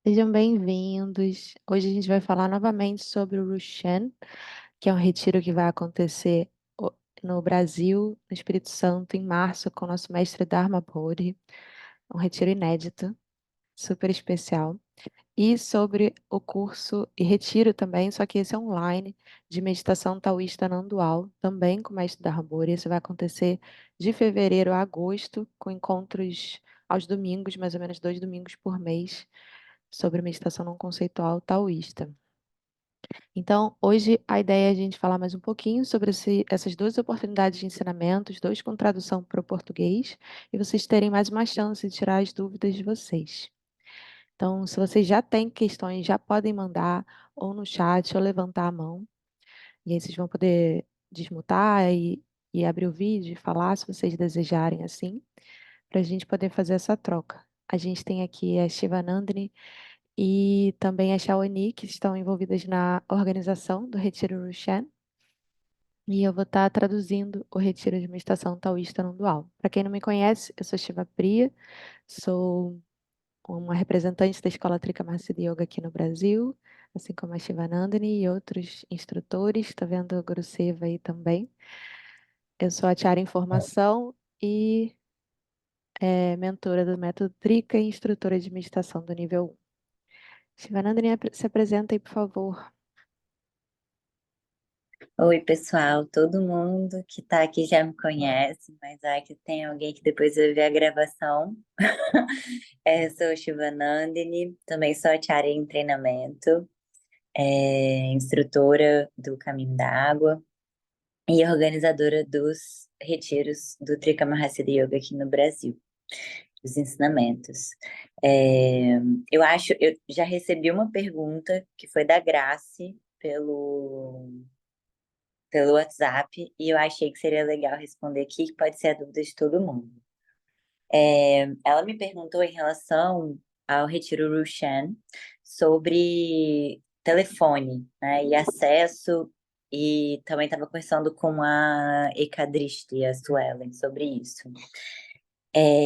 Sejam bem-vindos. Hoje a gente vai falar novamente sobre o Rushan, que é um retiro que vai acontecer no Brasil, no Espírito Santo, em março, com o nosso mestre Dharma Bodhi. Um retiro inédito, super especial. E sobre o curso e retiro também, só que esse é online, de meditação taoísta não dual, também com o mestre Dharma Bodhi. Esse vai acontecer de fevereiro a agosto, com encontros aos domingos, mais ou menos 2 domingos por mês sobre meditação não conceitual taoísta. Então, hoje a ideia é a gente falar mais um pouquinho sobre essas duas oportunidades de ensinamentos, dois com tradução para o português, e vocês terem mais uma chance de tirar as dúvidas de vocês. Então, se vocês já têm questões, já podem mandar ou no chat ou levantar a mão, e aí vocês vão poder desmutar e abrir o vídeo e falar, se vocês desejarem assim, para a gente poder fazer essa troca. A gente tem aqui a Shivanandini e também a Shaoni, que estão envolvidas na organização do Retiro Rushan. E eu vou estar traduzindo o Retiro de Meditação Taoísta não dual. Para quem não me conhece, eu sou Shiva Priya, sou uma representante da Escola Trika Mahasiddha Yoga aqui no Brasil, assim como a Shivanandani e outros instrutores. Estou vendo o Guru Seva aí também. Eu sou a Tiara em Formação e mentora do Método Trika e instrutora de meditação do nível 1. Shivanandani, se apresenta aí, por favor. Oi, pessoal, todo mundo que tá aqui já me conhece, mas vai que tem alguém que depois vai ver a gravação. Sou Shivanandini, também sou acharya em treinamento, instrutora do Caminho da Água e organizadora dos retiros do Trika Mahasiddha Yoga aqui no Brasil, os ensinamentos. Eu já recebi uma pergunta que foi da Grace pelo WhatsApp e eu achei que seria legal responder aqui, que pode ser a dúvida de todo mundo. Ela me perguntou em relação ao Retiro Rushan sobre telefone, né, e acesso, e também estava conversando com a Ekadristi, a Suelen, sobre isso.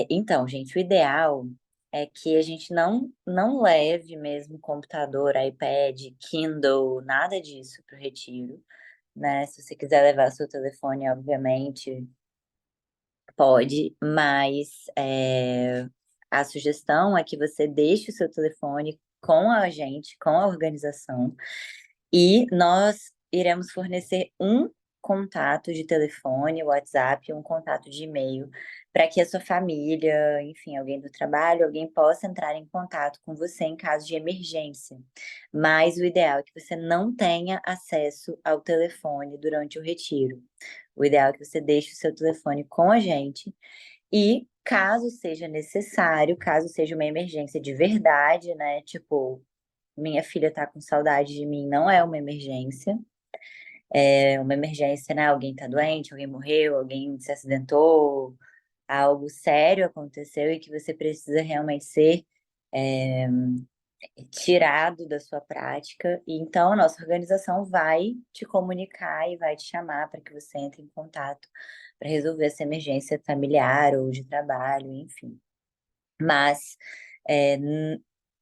Então, gente, o ideal é que a gente não leve mesmo computador, iPad, Kindle, nada disso para o retiro, né? Se você quiser levar seu telefone, obviamente, pode, mas a sugestão é que você deixe o seu telefone com a gente, com a organização, e nós iremos fornecer um contato de telefone, WhatsApp, um contato de e-mail, para que a sua família, enfim, alguém do trabalho, alguém possa entrar em contato com você em caso de emergência. Mas o ideal é que você não tenha acesso ao telefone durante o retiro. O ideal é que você deixe o seu telefone com a gente e, caso seja necessário, caso seja uma emergência de verdade, né? Tipo, minha filha tá com saudade de mim, não é uma emergência. É uma emergência, né? Alguém tá doente, alguém morreu, alguém se acidentou, algo sério aconteceu e que você precisa realmente ser é, tirado da sua prática. E então a nossa organização vai te comunicar e vai te chamar para que você entre em contato para resolver essa emergência familiar ou de trabalho, enfim. Mas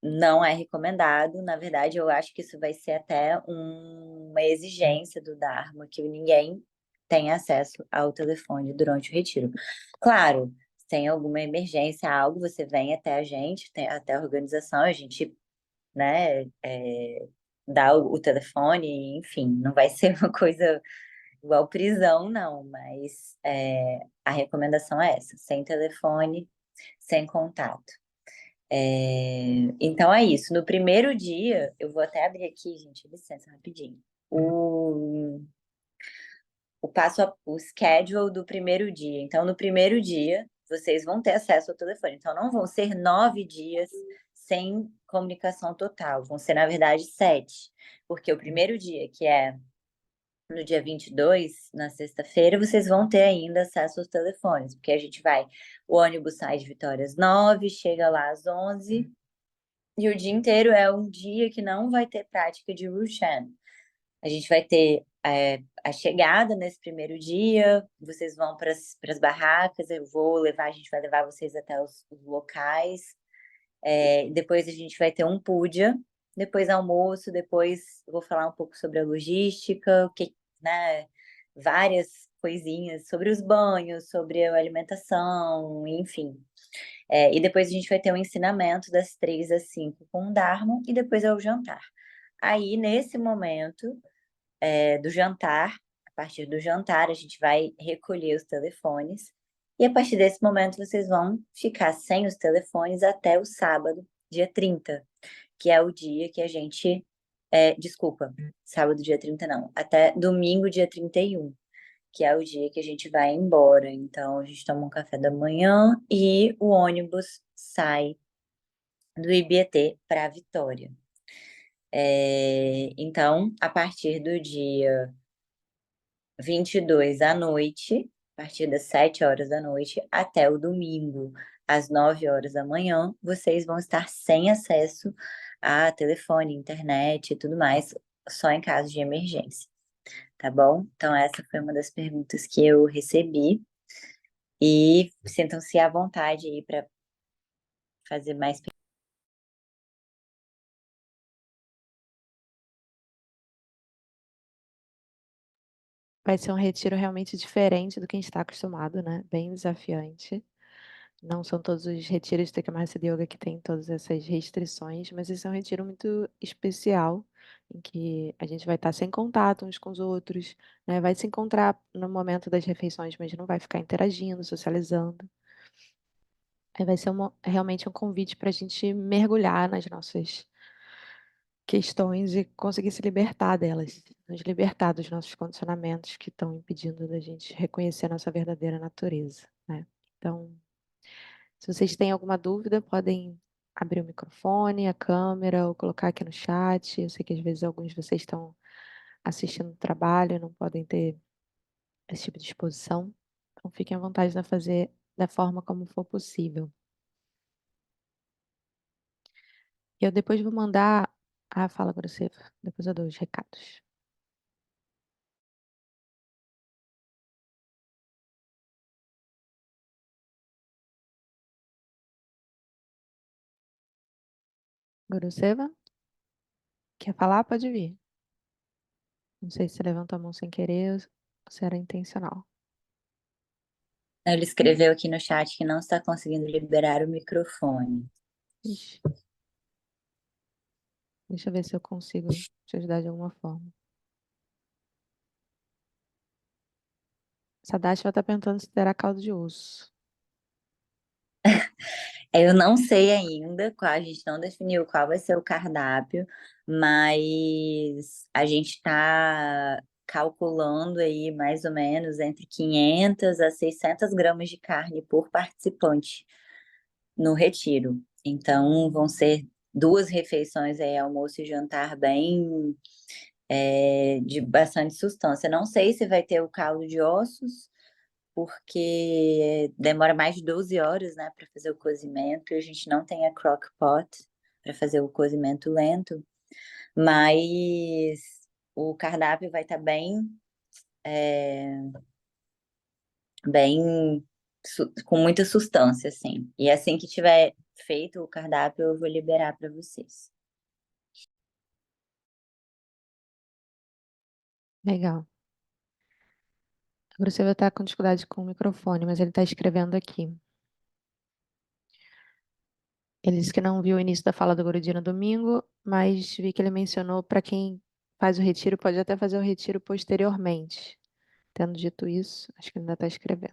não é recomendado. Na verdade, eu acho que isso vai ser até uma exigência do Dharma, que ninguém tenha acesso ao telefone durante o retiro. Claro, se tem alguma emergência, algo, você vem até a gente, até a organização, a gente, né, dá o telefone, enfim, não vai ser uma coisa igual prisão, não, mas a recomendação é essa, sem telefone, sem contato. Então é isso. No primeiro dia, eu vou até abrir aqui, gente, licença, rapidinho. O, o schedule do primeiro dia. Então, no primeiro dia, vocês vão ter acesso ao telefone. Então, não vão ser 9 dias sem comunicação total. Vão ser, na verdade, 7. Porque o primeiro dia, que é no dia 22, na sexta-feira, vocês vão ter ainda acesso aos telefones. Porque a gente vai... O ônibus sai de Vitória às 9, chega lá às 11. E o dia inteiro é um dia que não vai ter prática de Rushan. A gente vai ter a chegada nesse primeiro dia, vocês vão para as barracas, eu vou levar, a gente vai levar vocês até os locais. Depois a gente vai ter um puja, depois almoço, depois eu vou falar um pouco sobre a logística, né, várias coisinhas sobre os banhos, sobre a alimentação, enfim. E depois a gente vai ter um ensinamento das 3 às 5 com o Dharma e depois é o jantar. Aí, nesse momento, do jantar, a partir do jantar, a gente vai recolher os telefones. E a partir desse momento, vocês vão ficar sem os telefones até o sábado, dia 30, que é o dia que a gente. Desculpa, sábado, dia 30 não. Até domingo, dia 31, que é o dia que a gente vai embora. Então, a gente toma um café da manhã e o ônibus sai do Ibietê para Vitória. Então, a partir do dia 22 à noite, a partir das 7 horas da noite, até o domingo, às 9 horas da manhã, vocês vão estar sem acesso a telefone, internet e tudo mais, só em caso de emergência, tá bom? Então, essa foi uma das perguntas que eu recebi. E sintam-se à vontade aí para fazer mais. Vai ser um retiro realmente diferente do que a gente está acostumado, né? Bem desafiante. Não são todos os retiros de Tekamaha Yoga que têm todas essas restrições, mas esse é um retiro muito especial, em que a gente vai estar sem contato uns com os outros, né? Vai se encontrar no momento das refeições, mas não vai ficar interagindo, socializando. Vai ser realmente um convite para a gente mergulhar nas nossas questões e conseguir se libertar delas, nos libertar dos nossos condicionamentos que estão impedindo da gente reconhecer a nossa verdadeira natureza, né? Então, se vocês têm alguma dúvida, podem abrir o microfone, a câmera ou colocar aqui no chat. Eu sei que às vezes alguns de vocês estão assistindo o trabalho e não podem ter esse tipo de exposição. Então, fiquem à vontade de fazer da forma como for possível. Eu depois vou mandar. Ah, fala, grosseiro. Depois eu dou os recados. Guruseva, quer falar? Pode vir. Não sei se você levantou a mão sem querer ou se era intencional. Ele escreveu aqui no chat que não está conseguindo liberar o microfone. Ixi, deixa eu ver se eu consigo te ajudar de alguma forma. Sadashiva está perguntando se terá caldo de osso. Eu não sei ainda, a gente não definiu qual vai ser o cardápio, mas a gente está calculando aí mais ou menos entre 500 a 600 gramas de carne por participante no retiro. Então, vão ser 2 refeições aí, almoço e jantar, bem de bastante sustância. Não sei se vai ter o caldo de ossos, porque demora mais de 12 horas, né, para fazer o cozimento, e a gente não tem a crock pot para fazer o cozimento lento, mas o cardápio vai estar bem com muita sustância, assim. E assim que tiver feito o cardápio, eu vou liberar para vocês. Legal. Agora você vai estar com dificuldade com o microfone, mas ele está escrevendo aqui. Ele disse que não viu o início da fala do Gurudji no domingo, mas vi que ele mencionou para quem faz o retiro, pode até fazer o retiro posteriormente. Tendo dito isso, acho que ele ainda está escrevendo.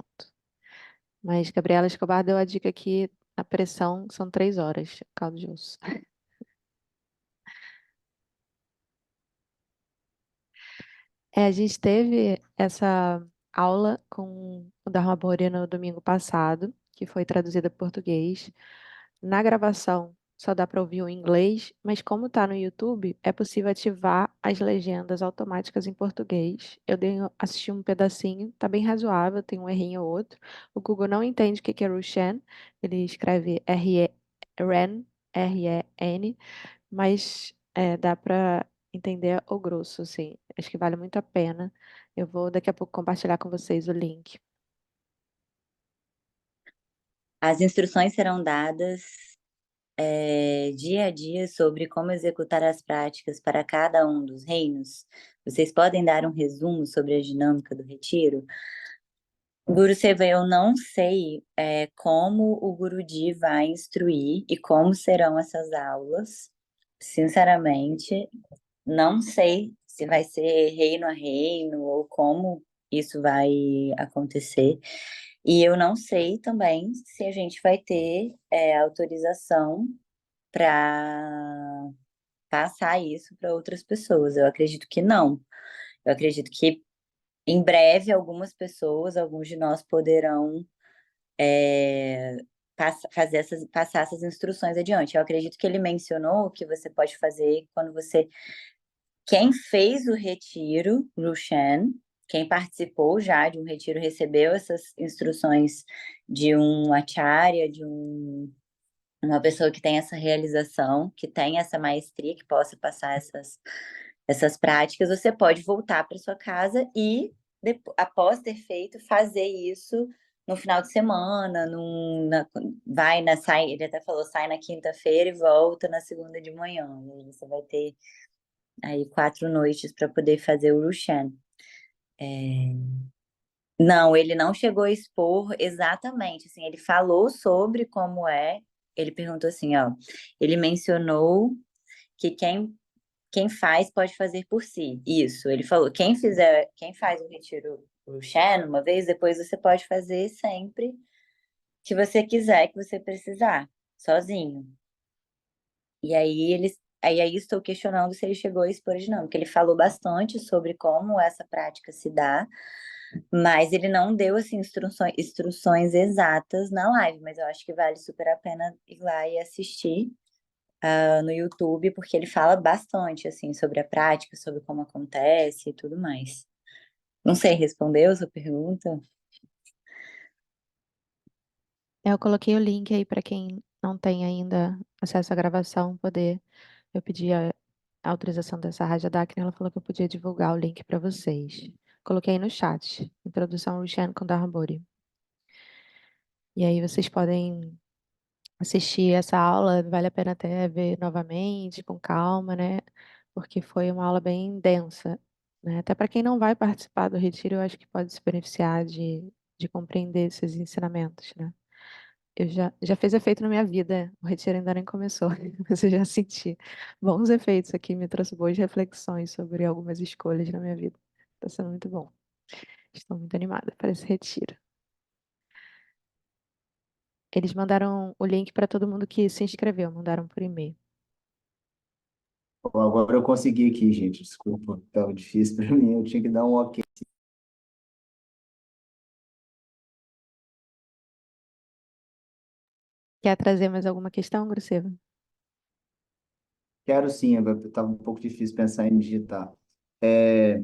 Mas Gabriela Escobar deu a dica que a pressão são 3 horas, caldo de osso. A gente teve essa aula com o Dharma Bori no domingo passado, que foi traduzida para português. Na gravação só dá para ouvir o inglês, mas como está no YouTube, é possível ativar as legendas automáticas em português. Assisti um pedacinho, tá bem razoável, tem um errinho ou outro. O Google não entende o que é Rushen, ele escreve R-E-N, R-E-N, mas dá para entender o grosso, assim. Acho que vale muito a pena. Eu vou daqui a pouco compartilhar com vocês o link. As instruções serão dadas dia a dia sobre como executar as práticas para cada um dos reinos? Vocês podem dar um resumo sobre a dinâmica do retiro? Guru Seva, eu não sei como o Guruji vai instruir e como serão essas aulas. Sinceramente, não sei se vai ser reino a reino ou como isso vai acontecer. E eu não sei também se a gente vai ter autorização para passar isso para outras pessoas. Eu acredito que não. Eu acredito que em breve algumas pessoas, alguns de nós poderão passar essas instruções adiante. Eu acredito que ele mencionou que você pode fazer quando você. Quem fez o retiro, Rushan, quem participou já de um retiro, recebeu essas instruções de um acharya, uma pessoa que tem essa realização, que tem essa maestria, que possa passar essas práticas, você pode voltar para sua casa e, após ter feito, fazer isso no final de semana, ele até falou, sai na quinta-feira e volta na segunda de manhã. E aí você vai ter aí 4 noites para poder fazer o Rushan. Não, ele não chegou a expor exatamente, assim, ele falou sobre como é, ele perguntou assim, ó, ele mencionou que quem faz pode fazer por si. Isso, ele falou, quem faz o retiro o Shen uma vez, depois você pode fazer sempre que você quiser, que você precisar, sozinho. E aí estou questionando se ele chegou a expor de não, porque ele falou bastante sobre como essa prática se dá, mas ele não deu assim instruções exatas na live, mas eu acho que vale super a pena ir lá e assistir no YouTube, porque ele fala bastante assim sobre a prática, sobre como acontece e tudo mais. Não sei, respondeu a sua pergunta? Eu coloquei o link aí para quem não tem ainda acesso à gravação poder. Eu pedi a autorização dessa Raja Dakini, ela falou que eu podia divulgar o link para vocês. Coloquei no chat, introdução Rushan com Dharmaburi. E aí vocês podem assistir essa aula, vale a pena até ver novamente, com calma, né? Porque foi uma aula bem densa, né? Até para quem não vai participar do retiro, eu acho que pode se beneficiar de compreender esses ensinamentos, né? Já fez efeito na minha vida, o retiro ainda nem começou, mas eu já senti bons efeitos aqui, me trouxe boas reflexões sobre algumas escolhas na minha vida. Está sendo muito bom. Estou muito animada para esse retiro. Eles mandaram o link para todo mundo que se inscreveu, mandaram por e-mail. Bom, agora eu consegui aqui, gente. Desculpa, estava difícil para mim. Eu tinha que dar um ok. Quer trazer mais alguma questão, Graceva? Quero sim, agora estava um pouco difícil pensar em digitar. É,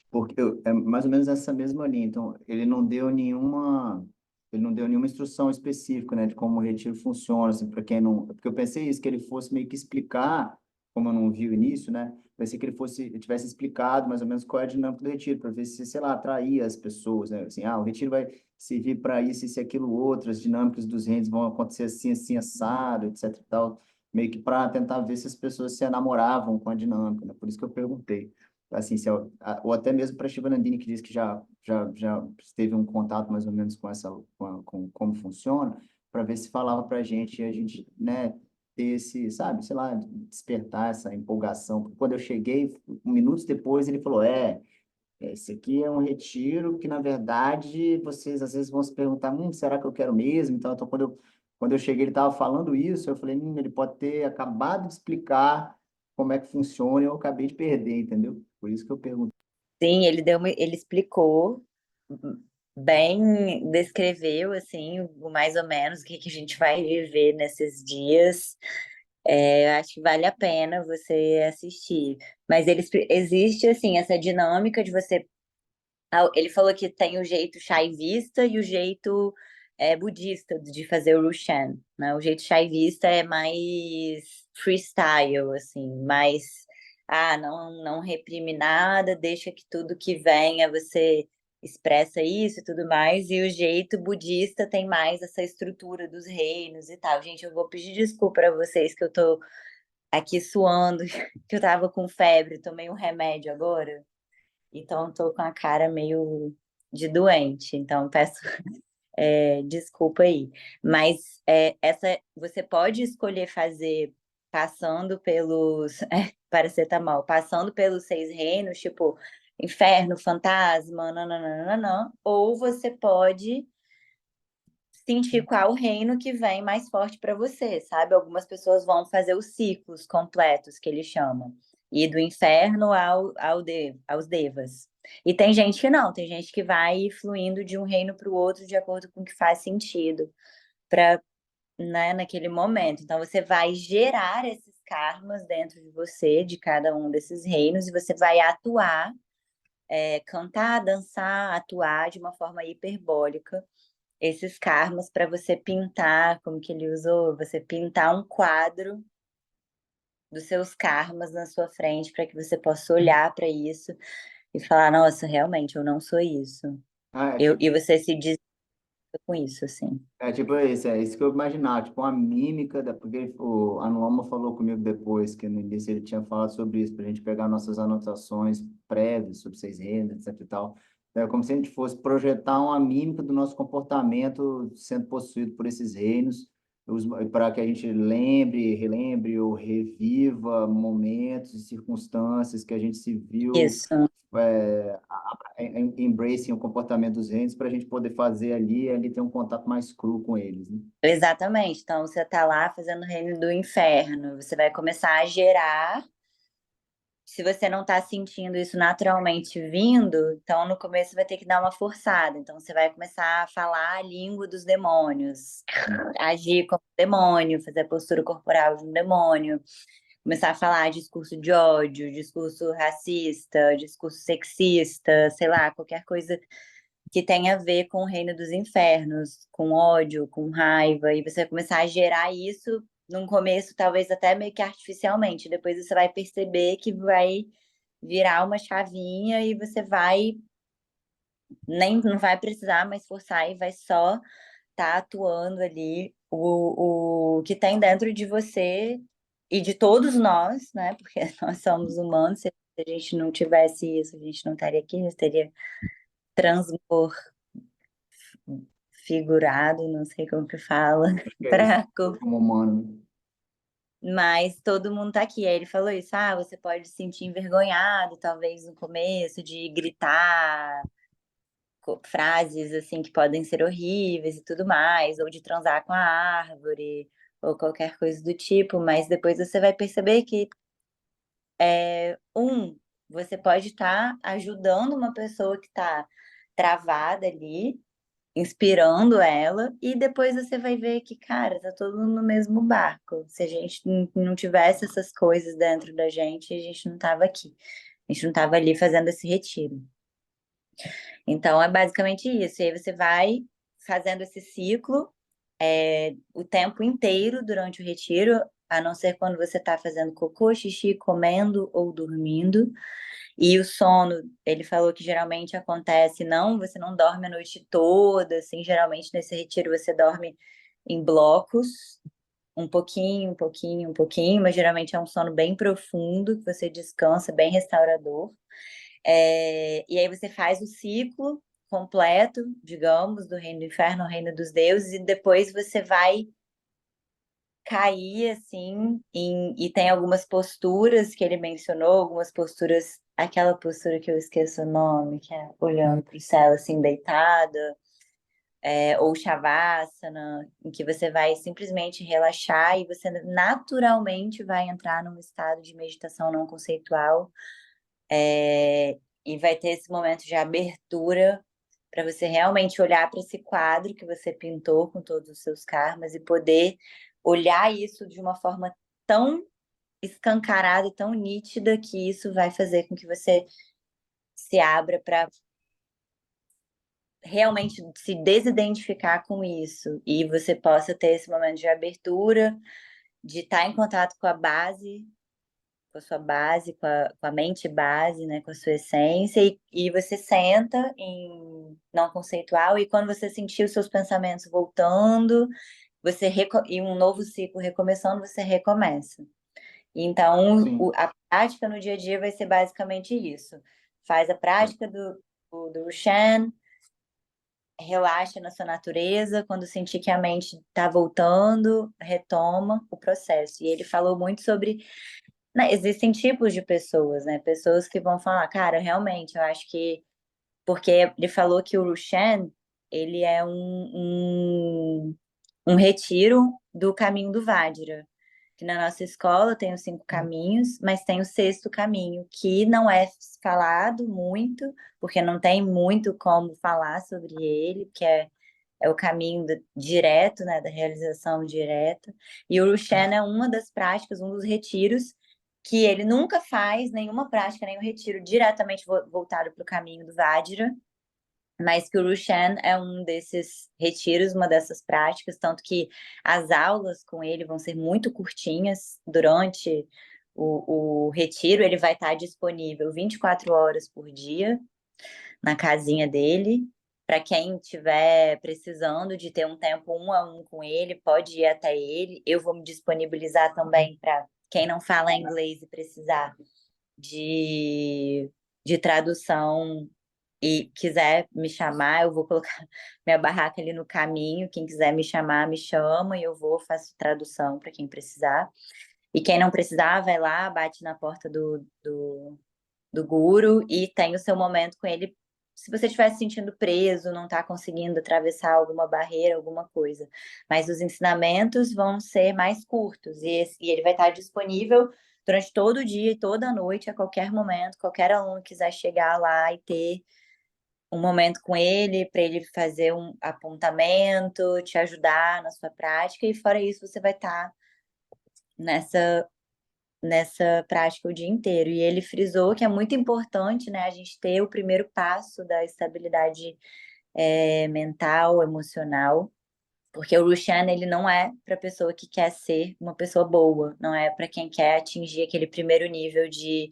porque é mais ou menos essa mesma linha. Então, ele não deu nenhuma instrução específica, né, de como o retiro funciona, assim, para quem não, porque eu pensei isso, que ele fosse meio que explicar, como eu não vi o início, né, pensei que ele tivesse explicado mais ou menos qual é a dinâmica do retiro, para ver se, sei lá, atraía as pessoas, né, assim, o retiro vai servir para isso e aquilo outro, as dinâmicas dos reinos vão acontecer assim, assim, assado, etc e tal, meio que para tentar ver se as pessoas se enamoravam com a dinâmica, né, por isso que eu perguntei assim, ou até mesmo para a Shivanandini, que diz que já teve um contato mais ou menos com com como funciona, para ver se falava para a gente e a gente, né, ter esse, sabe, sei lá, despertar essa empolgação. Porque quando eu cheguei, minutos depois, ele falou, esse aqui é um retiro que, na verdade, vocês às vezes vão se perguntar, será que eu quero mesmo? Então quando eu cheguei, ele estava falando isso, eu falei, ele pode ter acabado de explicar como é que funciona e eu acabei de perder, entendeu? Por isso que eu pergunto. Sim, ele explicou bem, descreveu assim, mais ou menos o que que a gente vai viver nesses dias. Eu acho que vale a pena você assistir. Mas existe assim essa dinâmica de você. Ele falou que tem o jeito shaivista e o jeito budista de fazer o Rushan, né? O jeito shaivista é mais freestyle, assim, mais não reprime nada, deixa que tudo que venha você expressa isso e tudo mais, e o jeito budista tem mais essa estrutura dos reinos e tal. Gente, eu vou pedir desculpa para vocês que eu tô aqui suando, que eu tava com febre, tomei um remédio agora, então tô com a cara meio de doente, então peço desculpa aí. Mas essa você pode escolher fazer passando pelos paracetamol, passando pelos 6 reinos, tipo inferno, fantasma, nananana, ou você pode sentir qual reino que vem mais forte para você, sabe? Algumas pessoas vão fazer os ciclos completos, que eles chamam, e do inferno aos devas. E tem gente que não, tem gente que vai fluindo de um reino para o outro de acordo com o que faz sentido para, né, naquele momento. Então você vai gerar esses karmas dentro de você, de cada um desses reinos, e você vai atuar, cantar, dançar, atuar de uma forma hiperbólica esses karmas para você pintar, como que ele usou, você pintar um quadro dos seus karmas na sua frente para que você possa olhar para isso e falar, nossa, realmente eu não sou isso. Ah, E você se diz com isso, assim. tipo isso, é isso que eu imaginava, tipo uma mímica, porque o Anuoma falou comigo depois, que no início ele tinha falado sobre isso, para a gente pegar nossas anotações prévias sobre 6 rendas, etc e tal. É como se a gente fosse projetar uma mímica do nosso comportamento sendo possuído por esses reinos, para que a gente lembre, relembre ou reviva momentos e circunstâncias que a gente se viu Isso, embracing o comportamento dos reinos para a gente poder fazer ali ter um contato mais cru com eles, né? exatamente. Então você está lá fazendo o reino do inferno, você vai começar a gerar. Se você não está sentindo isso naturalmente vindo, então no começo vai ter que dar uma forçada. Então você vai começar a falar a língua dos demônios, agir como demônio, fazer a postura corporal de um demônio, começar a falar discurso de ódio, discurso racista, discurso sexista, sei lá, qualquer coisa que tenha a ver com o reino dos infernos, com ódio, com raiva, e você vai começar a gerar isso num começo, talvez até meio que artificialmente. Depois você vai perceber que vai virar uma chavinha e você vai nem não vai precisar mais forçar e vai só estar atuando ali o que tem dentro de você e de todos nós, né? Porque nós somos humanos. Se a gente não tivesse isso, a gente não estaria aqui, a gente teria transfigurado, não sei como que fala, Acho que é isso, para como humano. mas todo mundo tá aqui. Aí ele falou isso, você pode se sentir envergonhado, talvez no começo, de gritar frases assim que podem ser horríveis e tudo mais, ou de transar com a árvore, ou qualquer coisa do tipo, mas depois você vai perceber que você pode estar ajudando uma pessoa que está travada ali, inspirando ela, e depois você vai ver que, cara, tá todo mundo no mesmo barco. Se a gente não tivesse essas coisas dentro da gente, a gente não tava aqui. A gente não tava ali fazendo esse retiro. Então, é basicamente isso. E aí você vai fazendo esse ciclo o tempo inteiro durante o retiro, a não ser quando você está fazendo cocô, xixi, comendo ou dormindo. E o sono, ele falou que geralmente acontece, não, você não dorme a noite toda, assim, geralmente nesse retiro você dorme em blocos, um pouquinho, um pouquinho, um pouquinho, mas geralmente é um sono bem profundo, que você descansa, bem restaurador. E aí você faz o ciclo completo, digamos, do reino do inferno ao reino dos deuses, e depois você vai cair assim e tem algumas posturas que ele mencionou, algumas posturas, aquela postura que eu esqueço o nome, que é olhando para o céu assim deitada, ou Shavasana, em que você vai simplesmente relaxar e você naturalmente vai entrar num estado de meditação não conceitual, e vai ter esse momento de abertura para você realmente olhar para esse quadro que você pintou com todos os seus karmas e poder olhar isso de uma forma tão escancarada e tão nítida que isso vai fazer com que você se abra para realmente se desidentificar com isso e você possa ter esse momento de abertura, de estar em contato com a base, com a sua base, com a mente base, né, com a sua essência, e você senta em não conceitual, e quando você sentir os seus pensamentos voltando, e um novo ciclo recomeçando, você recomeça. Então, Sim. a prática no dia a dia vai ser basicamente isso. Faz a prática do Rushan, relaxa na sua natureza, quando sentir que a mente está voltando, retoma o processo. E ele falou muito sobre, né, existem tipos de pessoas, né? Pessoas que vão falar, cara, realmente, eu acho que porque ele falou que o Rushan, ele é um retiro do caminho do Vajra, que na nossa escola tem os 5 caminhos, mas tem o 6º caminho, que não é falado muito, porque não tem muito como falar sobre ele, que é o caminho direto, né, da realização direta. E o Rushan é uma das práticas, um dos retiros, que ele nunca faz nenhuma prática, nenhum retiro diretamente voltado para o caminho do Vajra, mas que o Rushan é um desses retiros, uma dessas práticas, tanto que as aulas com ele vão ser muito curtinhas durante o retiro, ele vai estar disponível 24 horas por dia na casinha dele. Para quem estiver precisando de ter um tempo 1 a 1 com ele, pode ir até ele. Eu vou me disponibilizar também para quem não fala inglês e precisar de tradução e quiser me chamar, eu vou colocar minha barraca ali no caminho. Quem quiser me chamar, me chama e eu vou, faço tradução para quem precisar. E quem não precisar, vai lá, bate na porta do guru e tem o seu momento com ele. Se você estiver se sentindo preso, não está conseguindo atravessar alguma barreira, alguma coisa. Mas os ensinamentos vão ser mais curtos e ele vai estar disponível durante todo o dia e toda a noite, a qualquer momento. Qualquer aluno quiser chegar lá e ter um momento com ele, para ele fazer um apontamento, te ajudar na sua prática, e fora isso, você vai estar nessa prática o dia inteiro. E ele frisou que é muito importante, né, a gente ter o primeiro passo da estabilidade mental, emocional, porque o Rushan, ele não é para pessoa que quer ser uma pessoa boa, não é para quem quer atingir aquele primeiro nível de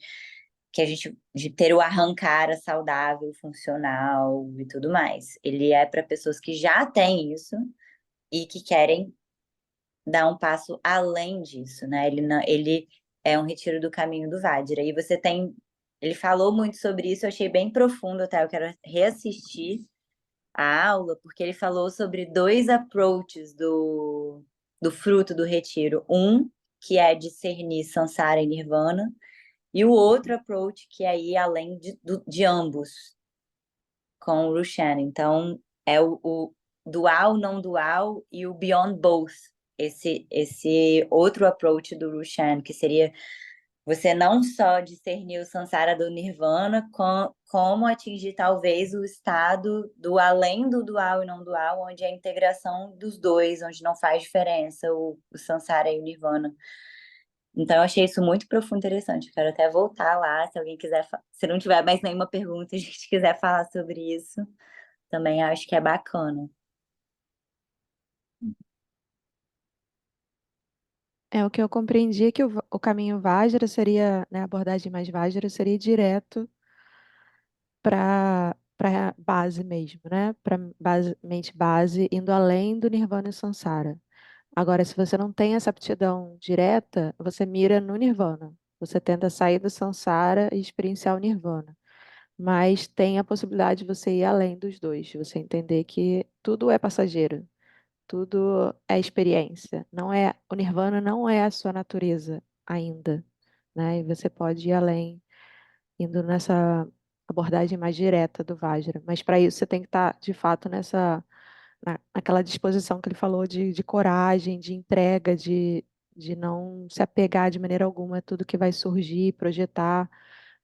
ter o arrancar saudável, funcional e tudo mais. Ele é para pessoas que já têm isso e que querem dar um passo além disso, né? Ele é um retiro do caminho do Vajra. E você tem. Ele falou muito sobre isso, eu achei bem profundo até. Eu quero reassistir a aula, porque ele falou sobre 2 approaches do fruto do retiro. Um, que é discernir Sansara e Nirvana, e o outro approach que é ir além de ambos, com o Rushan. Então, é o dual, não dual e o beyond both. Esse outro approach do Rushan, que seria você não só discernir o samsara do nirvana, como atingir talvez o estado do além do dual e não dual, onde é a integração dos dois, onde não faz diferença o samsara e o nirvana. Então, eu achei isso muito profundo e interessante. Quero até voltar lá, se alguém quiser, se não tiver mais nenhuma pergunta, e a gente quiser falar sobre isso, também acho que é bacana. O que eu compreendi é que o caminho Vajra seria, né, a abordagem mais Vajra seria direto para base mesmo, né? Para mente base, indo além do Nirvana e Sansara. Agora, se você não tem essa aptidão direta, você mira no Nirvana. Você tenta sair do Sansara e experienciar o Nirvana. Mas tem a possibilidade de você ir além dos dois, de você entender que tudo é passageiro, tudo é experiência. Não é, o Nirvana não é a sua natureza ainda, né? E você pode ir além, indo nessa abordagem mais direta do Vajra. Mas para isso você tem que estar, de fato, naquela disposição que ele falou de coragem, de entrega, de não se apegar de maneira alguma a tudo que vai surgir, projetar,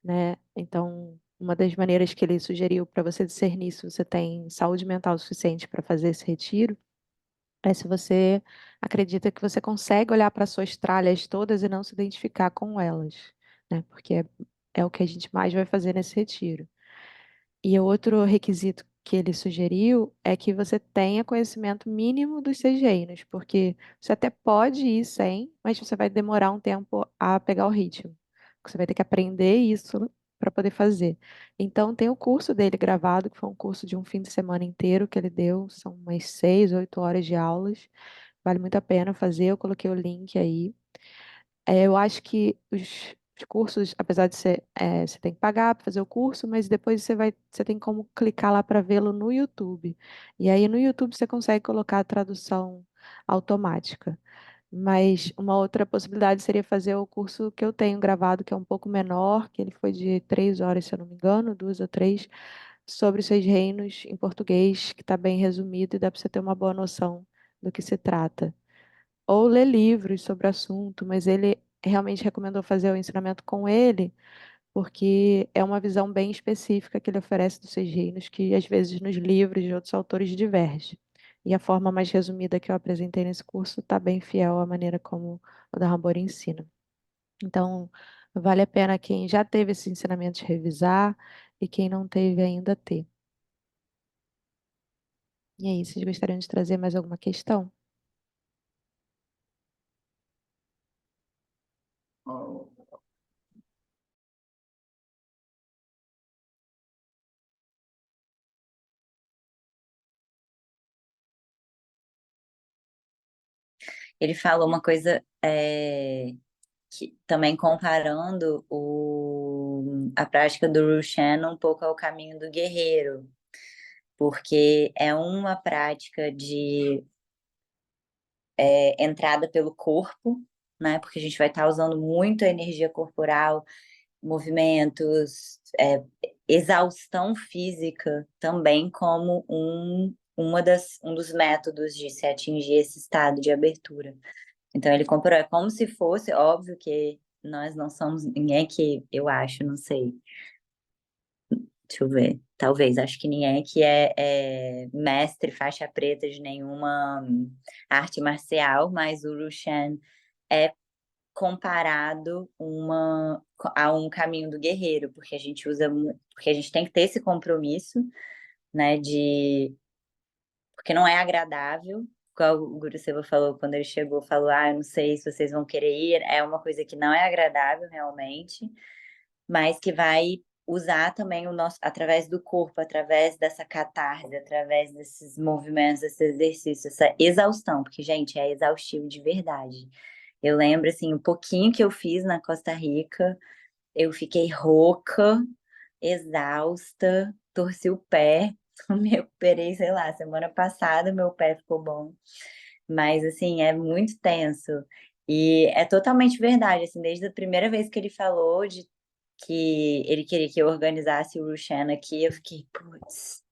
né? Então, uma das maneiras que ele sugeriu para você discernir se você tem saúde mental suficiente para fazer esse retiro é se você acredita que você consegue olhar para suas tralhas todas e não se identificar com elas, né? Porque é o que a gente mais vai fazer nesse retiro. E o outro requisito que ele sugeriu é que você tenha conhecimento mínimo dos 6 reinos, porque você até pode ir sem, mas você vai demorar um tempo a pegar o ritmo. Você vai ter que aprender isso para poder fazer. Então, tem o curso dele gravado, que foi um curso de um fim de semana inteiro que ele deu, são umas 6, 8 horas de aulas. Vale muito a pena fazer, eu coloquei o link aí. Eu acho que os cursos, apesar de ser, você tem que pagar para fazer o curso, mas depois você tem como clicar lá para vê-lo no YouTube. E aí no YouTube você consegue colocar a tradução automática. Mas uma outra possibilidade seria fazer o curso que eu tenho gravado, que é um pouco menor, que ele foi de 3 horas, se eu não me engano, 2 ou 3, sobre os 6 reinos em português, que está bem resumido e dá para você ter uma boa noção do que se trata. Ou ler livros sobre o assunto, mas ele realmente recomendou fazer o ensinamento com ele, porque é uma visão bem específica que ele oferece dos 6 reinos, que às vezes nos livros de outros autores diverge. E a forma mais resumida que eu apresentei nesse curso está bem fiel à maneira como o Dharma ensina. Então, vale a pena quem já teve esse ensinamento revisar e quem não teve ainda ter. E aí, vocês gostariam de trazer mais alguma questão? Ó, Ele falou uma coisa que, também comparando a prática do Rushan um pouco ao caminho do guerreiro, porque é uma prática de entrada pelo corpo, né? Porque a gente vai estar usando muito a energia corporal, movimentos, exaustão física também como um dos métodos de se atingir esse estado de abertura. Então ele comparou, é como se fosse, óbvio que nós não somos ninguém que eu acho, não sei, deixa eu ver, talvez, acho que ninguém que é mestre faixa preta de nenhuma arte marcial, mas o Rushan é comparado a um caminho do guerreiro, porque a gente porque a gente tem que ter esse compromisso, né, porque não é agradável, igual o Guru Seva falou quando ele chegou, falou, eu não sei se vocês vão querer ir, é uma coisa que não é agradável realmente, mas que vai usar também o nosso, através do corpo, através dessa catarse, através desses movimentos, esse exercício, essa exaustão, porque, gente, é exaustivo de verdade. Eu lembro, assim, um pouquinho que eu fiz na Costa Rica, eu fiquei rouca, exausta, torci o pé, me recuperei, sei lá, semana passada meu pé ficou bom. Mas, assim, é muito tenso. E é totalmente verdade, assim, desde a primeira vez que ele falou de que ele queria que eu organizasse o Rushan aqui, eu fiquei, putz,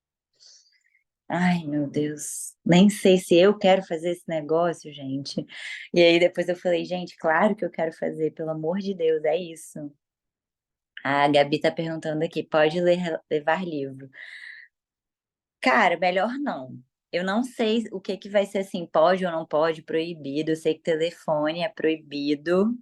ai, meu Deus, nem sei se eu quero fazer esse negócio, gente. E aí depois eu falei, gente, claro que eu quero fazer, pelo amor de Deus, é isso. A Gabi tá perguntando aqui, pode levar livro? Cara, melhor não. Eu não sei o que que vai ser assim, pode ou não pode, proibido. Eu sei que telefone é proibido.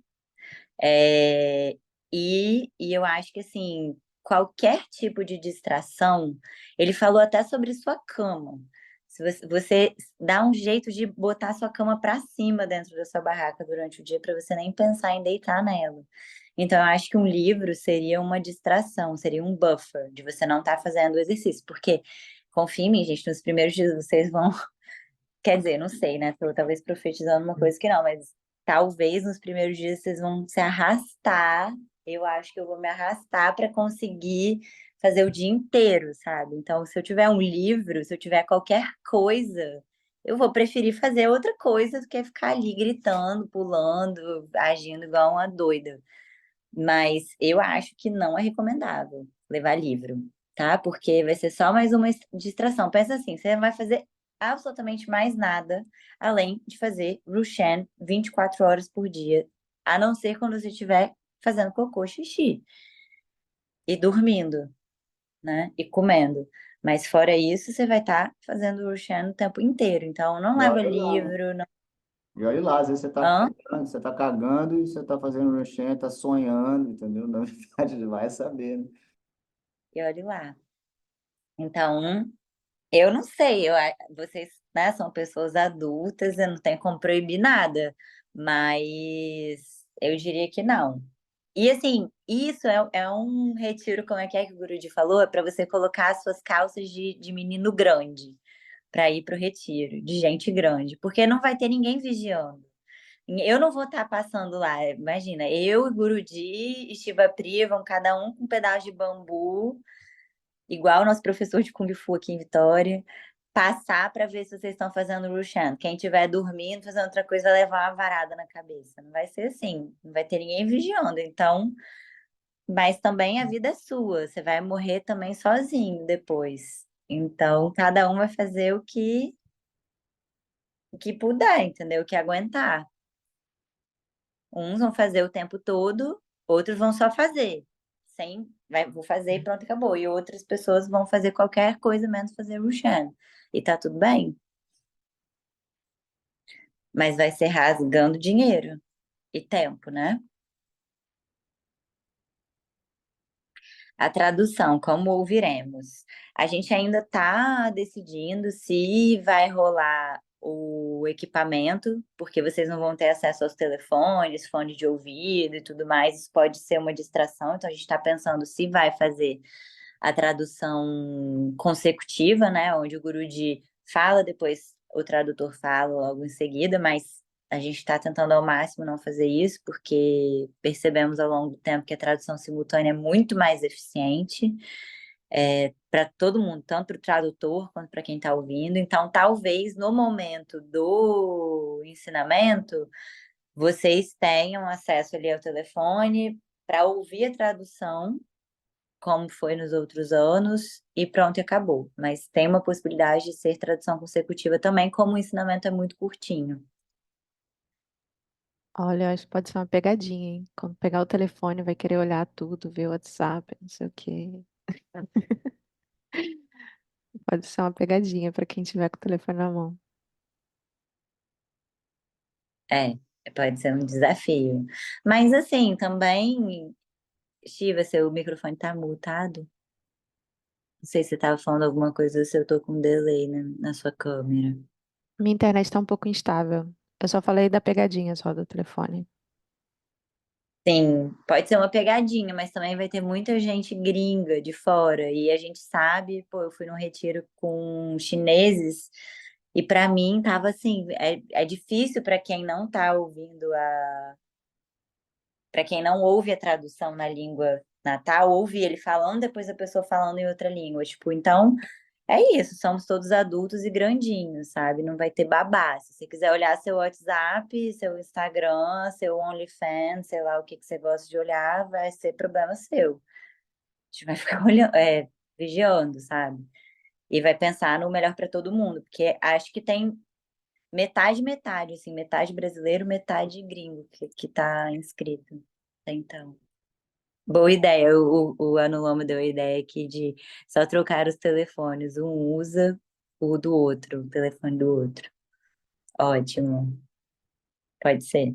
É, e eu acho que, assim, qualquer tipo de distração, ele falou até sobre sua cama. Se você dá um jeito de botar sua cama para cima dentro da sua barraca durante o dia, para você nem pensar em deitar nela. Então, eu acho que um livro seria uma distração, seria um buffer de você não estar fazendo o exercício. Porque, confia em mim, gente, nos primeiros dias vocês vão. Quer dizer, não sei, né? Tô talvez profetizando uma coisa que não, mas talvez nos primeiros dias vocês vão se arrastar. Eu acho que eu vou me arrastar para conseguir fazer o dia inteiro, sabe? Então, se eu tiver um livro, se eu tiver qualquer coisa, eu vou preferir fazer outra coisa do que ficar ali gritando, pulando, agindo igual uma doida. Mas eu acho que não é recomendável levar livro, tá? Porque vai ser só mais uma distração. Pensa assim, você não vai fazer absolutamente mais nada além de fazer Rushan 24 horas por dia, a não ser quando você estiver fazendo cocô, xixi e dormindo, né? E comendo. Mas fora isso, você vai estar fazendo Rushan o tempo inteiro. Então, não e leva olha lá, livro, não. e olha lá, às vezes Hã? você tá cagando e você tá fazendo roxinha, tá sonhando, entendeu? Na verdade, ele vai saber, né? E olhe lá. Então, eu não sei, vocês, né, são pessoas adultas, eu não tenho como proibir nada, mas eu diria que não. E assim, isso é um retiro, como é que o Guruji falou? É para você colocar as suas calças de menino grande para ir para o retiro, de gente grande, porque não vai ter ninguém vigiando. Eu não vou estar passando lá. Imagina, eu, Guruji e Shiva Priya vão cada um com um pedaço de bambu, igual o nosso professor de Kung Fu aqui em Vitória, passar para ver se vocês estão fazendo Rushan. Quem estiver dormindo, fazendo outra coisa, vai levar uma varada na cabeça. Não vai ser assim, não vai ter ninguém vigiando. Então, mas também a vida é sua, você vai morrer também sozinho depois. Então, cada um vai fazer o que puder, entendeu? O que aguentar. Uns vão fazer o tempo todo, outros vão só fazer. Vou fazer e pronto, acabou. E outras pessoas vão fazer qualquer coisa menos fazer Rushan. E tá tudo bem. Mas vai ser rasgando dinheiro e tempo, né? A tradução, como ouviremos? A gente ainda está decidindo se vai rolar o equipamento, porque vocês não vão ter acesso aos telefones, fone de ouvido e tudo mais. Isso pode ser uma distração, então a gente está pensando se vai fazer a tradução consecutiva, né? Onde o Guruji fala, depois o tradutor fala logo em seguida, mas a gente está tentando ao máximo não fazer isso, porque percebemos ao longo do tempo que a tradução simultânea é muito mais eficiente para todo mundo, tanto para o tradutor quanto para quem está ouvindo. Então, talvez no momento do ensinamento, vocês tenham acesso ali ao telefone para ouvir a tradução, como foi nos outros anos, e pronto, e acabou. Mas tem uma possibilidade de ser tradução consecutiva também, como o ensinamento é muito curtinho. Olha, acho que pode ser uma pegadinha, hein? Quando pegar o telefone, vai querer olhar tudo, ver o WhatsApp, não sei o quê. Pode ser uma pegadinha para quem tiver com o telefone na mão. É, pode ser um desafio. Mas assim, também, Shiva, seu microfone tá mutado. Não sei se você estava falando alguma coisa, se eu tô com delay na sua câmera. Minha internet está um pouco instável. Eu só falei da pegadinha só do telefone. Sim, pode ser uma pegadinha, mas também vai ter muita gente gringa de fora. E a gente sabe, pô, eu fui num retiro com chineses e para mim tava assim, é difícil para quem não tá ouvindo para quem não ouve a tradução na língua natal, ouve ele falando, depois a pessoa falando em outra língua. Tipo, então é isso, somos todos adultos e grandinhos, sabe? Não vai ter babá. Se você quiser olhar seu WhatsApp, seu Instagram, seu OnlyFans, sei lá o que você gosta de olhar, vai ser problema seu. A gente vai ficar olhando, vigiando, sabe? E vai pensar no melhor para todo mundo, porque acho que tem metade, metade, assim, metade brasileiro, metade gringo que tá inscrito. Então. Boa ideia. O Anuloma deu a ideia aqui de só trocar os telefones. Um usa o do outro, o telefone do outro. Ótimo. Pode ser.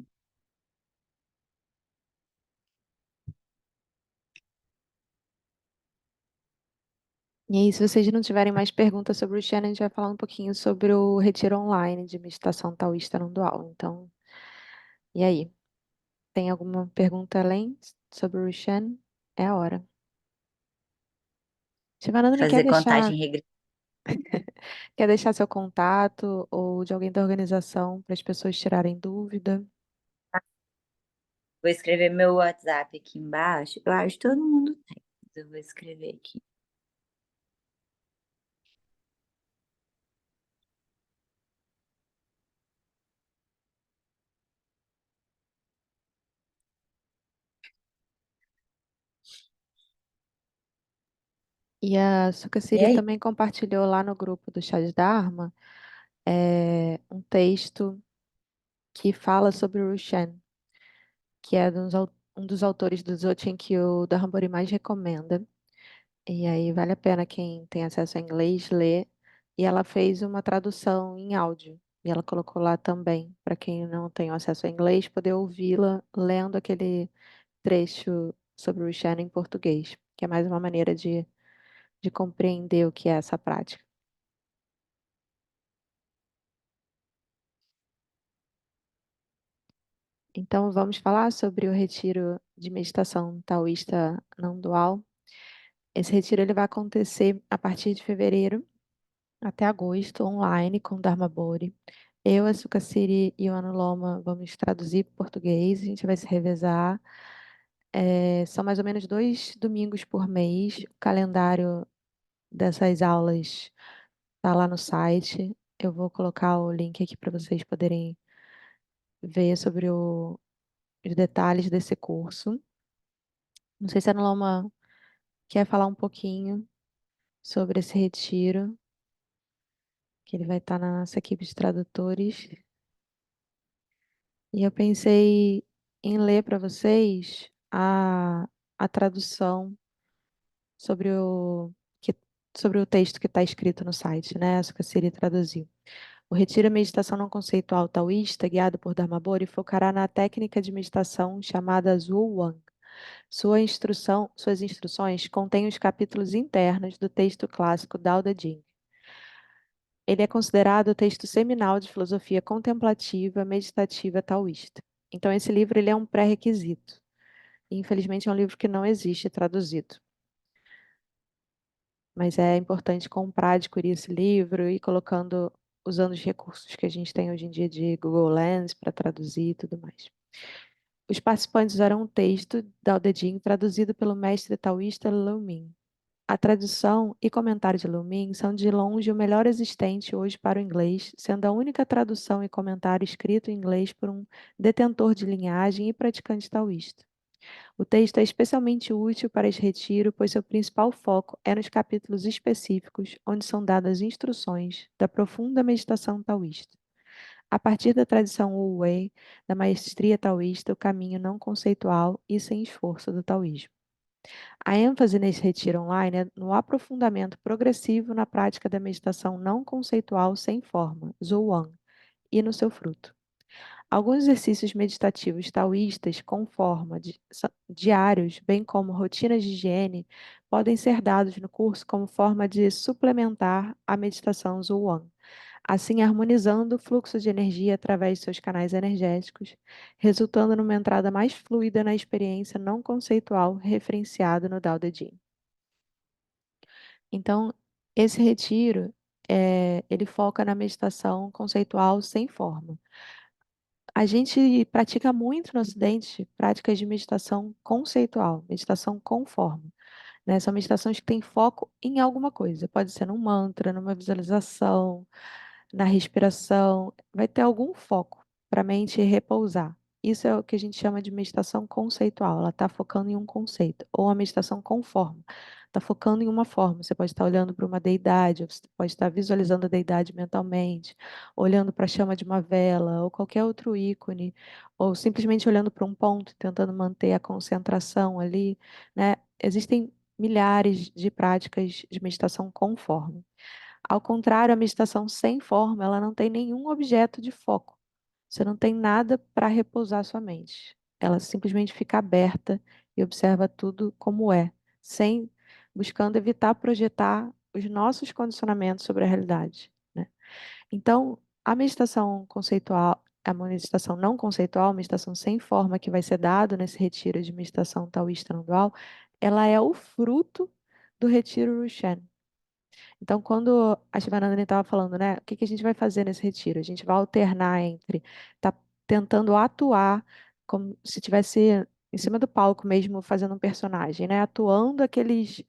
E aí, se vocês não tiverem mais perguntas sobre o Shannon, a gente vai falar um pouquinho sobre o retiro online de meditação taoísta não dual. Então, e aí? Tem alguma pergunta além sobre o Shannon? É a hora. Shivananda, Fazer contagem regressiva. quer deixar seu contato ou de alguém da organização para as pessoas tirarem dúvida? Vou escrever meu WhatsApp aqui embaixo. Eu acho que todo mundo tem, mas eu vou escrever aqui. E a E Sucaciri aí? também compartilhou lá no grupo do Chá de Dharma um texto que fala sobre o Rushen, que é um dos autores do Dzogchen que o Dharmaburi mais recomenda. E aí vale a pena quem tem acesso a inglês ler. E ela fez uma tradução em áudio. E ela colocou lá também, para quem não tem acesso a inglês, poder ouvi-la lendo aquele trecho sobre o Rushen em português, que é mais uma maneira de compreender o que é essa prática. Então, vamos falar sobre o retiro de meditação taoísta não dual. Esse retiro ele vai acontecer a partir de fevereiro até agosto, online, com Dharma Bodhi. Eu, a Sukhasiri e o Anuloma vamos traduzir para o português, a gente vai se revezar. São mais ou menos 2 domingos por mês. O calendário dessas aulas está lá no site. Eu vou colocar o link aqui para vocês poderem ver sobre os detalhes desse curso. Não sei se a Anuloma quer falar um pouquinho sobre esse retiro, que ele vai estar na nossa equipe de tradutores. E eu pensei em ler para vocês a tradução sobre que, sobre o texto que está escrito no site, né? Essa que a Siri traduziu. O Retiro é Meditação Não Conceitual Taoísta, guiado por Dharma Bodhi, focará na técnica de meditação chamada Zhu Wang. Suas instruções contêm os capítulos internos do texto clássico Tao Te Ching. Ele é considerado o texto seminal de filosofia contemplativa meditativa taoísta. Então, esse livro ele é um pré-requisito. Infelizmente, é um livro que não existe traduzido. Mas é importante comprar, adquirir esse livro e colocando, usando os recursos que a gente tem hoje em dia de Google Lens para traduzir e tudo mais. Os participantes usarão um texto da Tao Te Ching traduzido pelo mestre taoísta Lu Min. A tradução e comentário de Lu Min são de longe o melhor existente hoje para o inglês, sendo a única tradução e comentário escrito em inglês por um detentor de linhagem e praticante taoísta. O texto é especialmente útil para esse retiro, pois seu principal foco é nos capítulos específicos, onde são dadas instruções da profunda meditação taoísta. A partir da tradição Wu Wei, da maestria taoísta, o caminho não conceitual e sem esforço do taoísmo. A ênfase nesse retiro online é no aprofundamento progressivo na prática da meditação não conceitual sem forma, Zhuang, e no seu fruto. Alguns exercícios meditativos taoístas com forma diários, bem como rotinas de higiene, podem ser dados no curso como forma de suplementar a meditação Zhuang, assim harmonizando o fluxo de energia através de seus canais energéticos, resultando numa entrada mais fluida na experiência não conceitual referenciada no Tao Te Ching. Então, esse retiro, ele foca na meditação conceitual sem forma. A gente pratica muito no Ocidente práticas de meditação conceitual, meditação com forma, né? São meditações que têm foco em alguma coisa. Pode ser num mantra, numa visualização, na respiração. Vai ter algum foco para a mente repousar. Isso é o que a gente chama de meditação conceitual. Ela está focando em um conceito. Ou a meditação com forma. Está focando em uma forma. Você pode estar olhando para uma deidade, ou você pode estar visualizando a deidade mentalmente, olhando para a chama de uma vela, ou qualquer outro ícone, ou simplesmente olhando para um ponto, tentando manter a concentração ali, né? Existem milhares de práticas de meditação com forma. Ao contrário, a meditação sem forma, ela não tem nenhum objeto de foco. Você não tem nada para repousar sua mente. Ela simplesmente fica aberta e observa tudo como é, sem buscando evitar projetar os nossos condicionamentos sobre a realidade, né? Então, a meditação conceitual, a meditação não conceitual, a meditação sem forma que vai ser dado nesse retiro de meditação taoísta não dual, ela é o fruto do retiro Rushen. Então, quando a Shivanandani estava falando, né, o que que a gente vai fazer nesse retiro? A gente vai alternar entre tá tentando atuar como se tivesse em cima do palco mesmo fazendo um personagem, né, atuando aqueles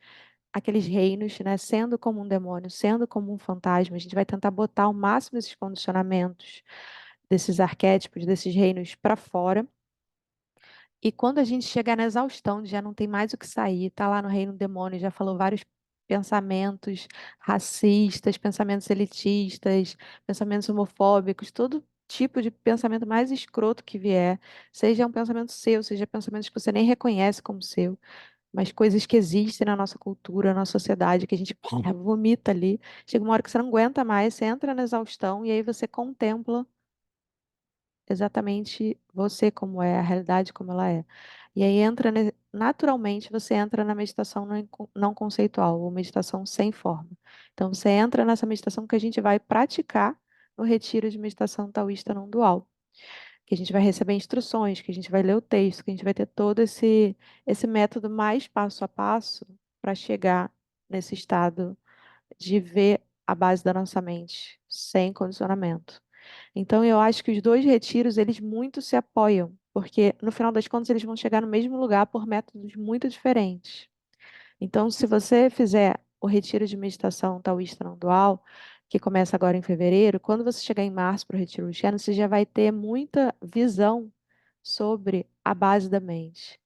reinos, né, sendo como um demônio, sendo como um fantasma. A gente vai tentar botar ao máximo esses condicionamentos desses arquétipos, desses reinos para fora. E quando a gente chegar na exaustão, já não tem mais o que sair, tá lá no reino do demônio, já falou vários pensamentos racistas, pensamentos elitistas, pensamentos homofóbicos, todo tipo de pensamento mais escroto que vier, seja um pensamento seu, seja pensamentos que você nem reconhece como seu, mas coisas que existem na nossa cultura, na sociedade, que a gente vomita ali. Chega uma hora que você não aguenta mais, você entra na exaustão e aí você contempla exatamente você como é, a realidade como ela é. E aí naturalmente você entra na meditação não conceitual, ou meditação sem forma. Então você entra nessa meditação que a gente vai praticar no retiro de meditação taoísta não dual. que a gente vai receber instruções, que a gente vai ler o texto, que a gente vai ter todo esse método mais passo a passo para chegar nesse estado de ver a base da nossa mente, sem condicionamento. Então, eu acho que os dois retiros, eles muito se apoiam, porque no final das contas eles vão chegar no mesmo lugar por métodos muito diferentes. Então, se você fizer o retiro de meditação taoísta não dual, que começa agora em fevereiro, quando você chegar em março para o retiro Luciano, você já vai ter muita visão sobre a base da mente,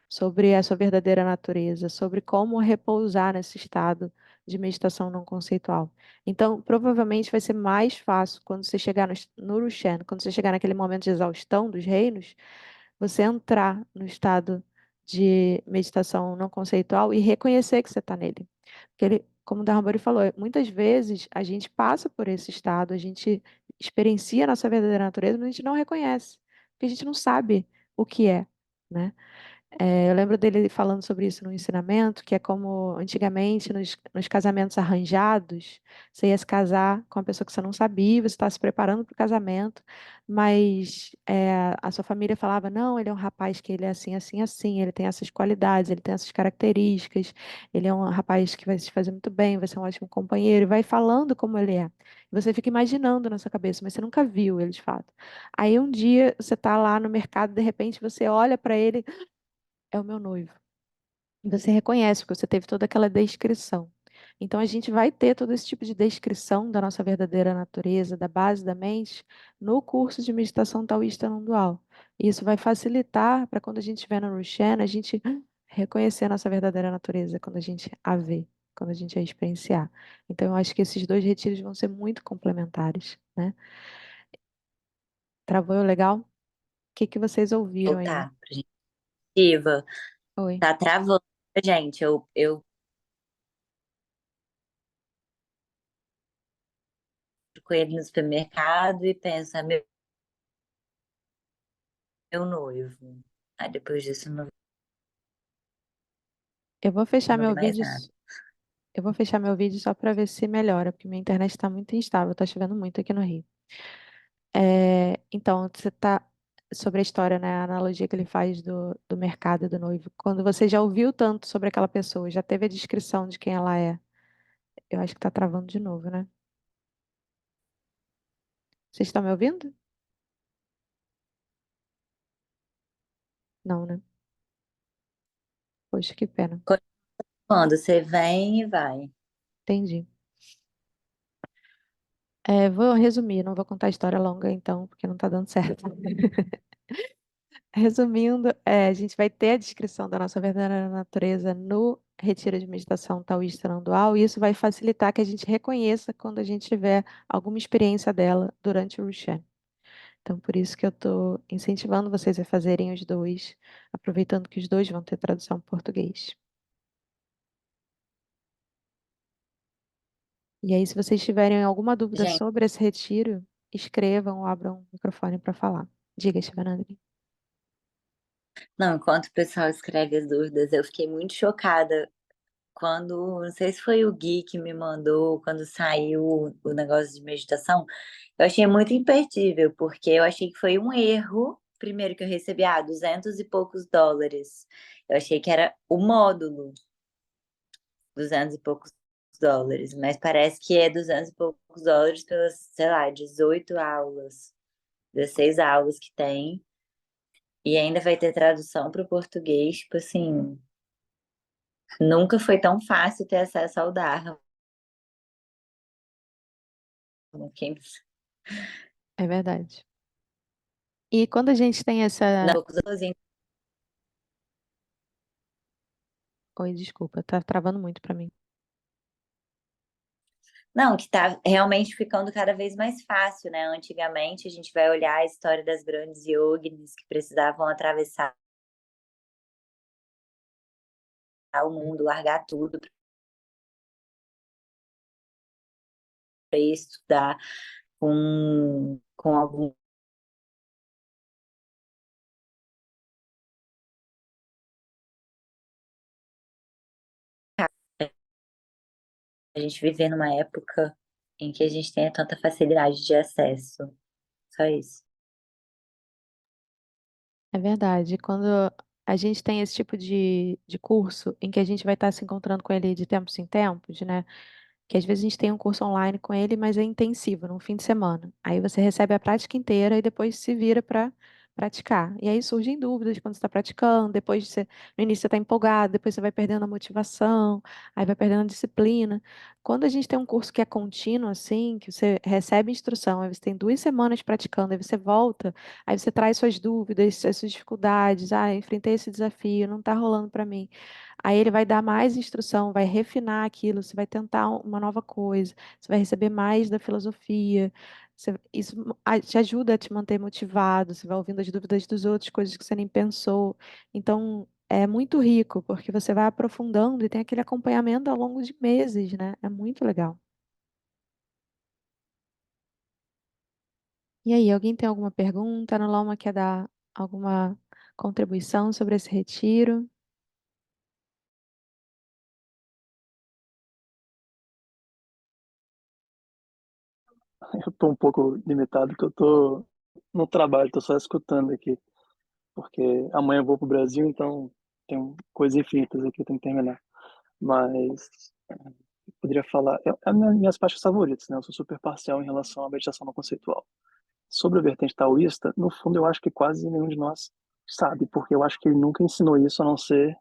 sobre a sua verdadeira natureza, sobre como repousar nesse estado de meditação não conceitual. Então, provavelmente vai ser mais fácil quando você chegar no Rushen, quando você chegar naquele momento de exaustão dos reinos, você entrar no estado de meditação não conceitual e reconhecer que você está nele. Porque ele, como o Dharma falou, muitas vezes a gente passa por esse estado, a gente experiencia a nossa verdadeira natureza, mas a gente não reconhece, porque a gente não sabe o que é, né? Eu lembro dele falando sobre isso no ensinamento, que é como antigamente nos casamentos arranjados, você ia se casar com uma pessoa que você não sabia, você está se preparando para o casamento, mas a sua família falava, não, ele é um rapaz que ele é assim, assim, assim, ele tem essas qualidades, ele tem essas características, ele é um rapaz que vai se fazer muito bem, vai ser um ótimo companheiro, e vai falando como ele é. Você fica imaginando na sua cabeça, mas você nunca viu ele de fato. Aí um dia você está lá no mercado, de repente você olha para ele, é o meu noivo. E você reconhece, porque você teve toda aquela descrição. Então, a gente vai ter todo esse tipo de descrição da nossa verdadeira natureza, da base da mente, no curso de meditação taoísta não dual. E isso vai facilitar para quando a gente estiver no Rushen, a gente reconhecer a nossa verdadeira natureza, quando a gente a vê, quando a gente a experienciar. Então, eu acho que esses dois retiros vão ser muito complementares, né? Travou legal? O que que vocês ouviram aí? Voltar pra gente. Iva, Oi. tá travando, gente. Eu fico com ele no supermercado e penso, é meu noivo. Aí depois disso não, Eu vou fechar não vi meu mais vídeo. nada. Eu vou fechar meu vídeo só para ver se melhora, porque minha internet está muito instável, está chovendo muito aqui no Rio. Então, você está sobre a história, né? A analogia que ele faz do mercado e do noivo. Quando você já ouviu tanto sobre aquela pessoa, já teve a descrição de quem ela é. Eu acho que está travando de novo, né? Vocês estão me ouvindo? Não, né? Poxa, que pena. Quando você vem e vai. Entendi. Vou resumir, não vou contar a história longa, então, porque não está dando certo. Resumindo, a gente vai ter a descrição da nossa verdadeira natureza no retiro de meditação taoísta não dual, e isso vai facilitar que a gente reconheça quando a gente tiver alguma experiência dela durante o Rushen. Então, por isso que eu estou incentivando vocês a fazerem os dois, aproveitando que os dois vão ter tradução em português. E aí, se vocês tiverem alguma dúvida Gente, sobre esse retiro, escrevam ou abram o microfone para falar. Diga, Shivanandri. não, enquanto o pessoal escreve as dúvidas, eu fiquei muito chocada quando, não sei se foi o Gui que me mandou, quando saiu o negócio de meditação, eu achei muito imperdível, porque eu achei que foi um erro. Primeiro que eu recebi, 200 e poucos dólares. Eu achei que era o módulo, 200 e poucos dólares, mas parece que é 200 e poucos dólares pelas, sei lá, 18 aulas, 16 aulas que tem, e ainda vai ter tradução para o português, tipo assim, nunca foi tão fácil ter acesso ao Dharma. Quem É verdade. E quando a gente tem não, essa. poucos anos. Oi, desculpa, tá travando muito para mim. Não, que tá realmente ficando cada vez mais fácil, né? Antigamente a gente vai olhar a história das grandes yogis que precisavam atravessar o mundo, largar tudo para estudar com algum. A gente viver numa época em que a gente tenha tanta facilidade de acesso. Só isso. É verdade. Quando a gente tem esse tipo de curso em que a gente vai estar se encontrando com ele de tempos em tempos, né? Que às vezes a gente tem um curso online com ele, mas é intensivo, num fim de semana. Aí você recebe a prática inteira e depois se vira para praticar. E aí surgem dúvidas quando você está praticando, depois você, no início você está empolgado, depois você vai perdendo a motivação, aí vai perdendo a disciplina. Quando a gente tem um curso que é contínuo, assim, que você recebe instrução, aí você tem 2 semanas praticando, aí você volta, aí você traz suas dúvidas, as suas dificuldades, enfrentei esse desafio, não está rolando para mim. Aí ele vai dar mais instrução, vai refinar aquilo, você vai tentar uma nova coisa, você vai receber mais da filosofia. Isso te ajuda a te manter motivado, você vai ouvindo as dúvidas dos outros, coisas que você nem pensou. Então, é muito rico, porque você vai aprofundando e tem aquele acompanhamento ao longo de meses, né? É muito legal. E aí, alguém tem alguma pergunta? A Ana Loma quer dar alguma contribuição sobre esse retiro? Eu tô um pouco limitado, porque eu tô no trabalho, tô só escutando aqui, porque amanhã eu vou pro Brasil, então tem coisas infinitas aqui que eu tenho que terminar. Mas eu poderia falar, minhas partes favoritas, né? Eu sou super parcial em relação à meditação não conceitual. Sobre a vertente taoísta, no fundo eu acho que quase nenhum de nós sabe, porque eu acho que ele nunca ensinou isso a não ser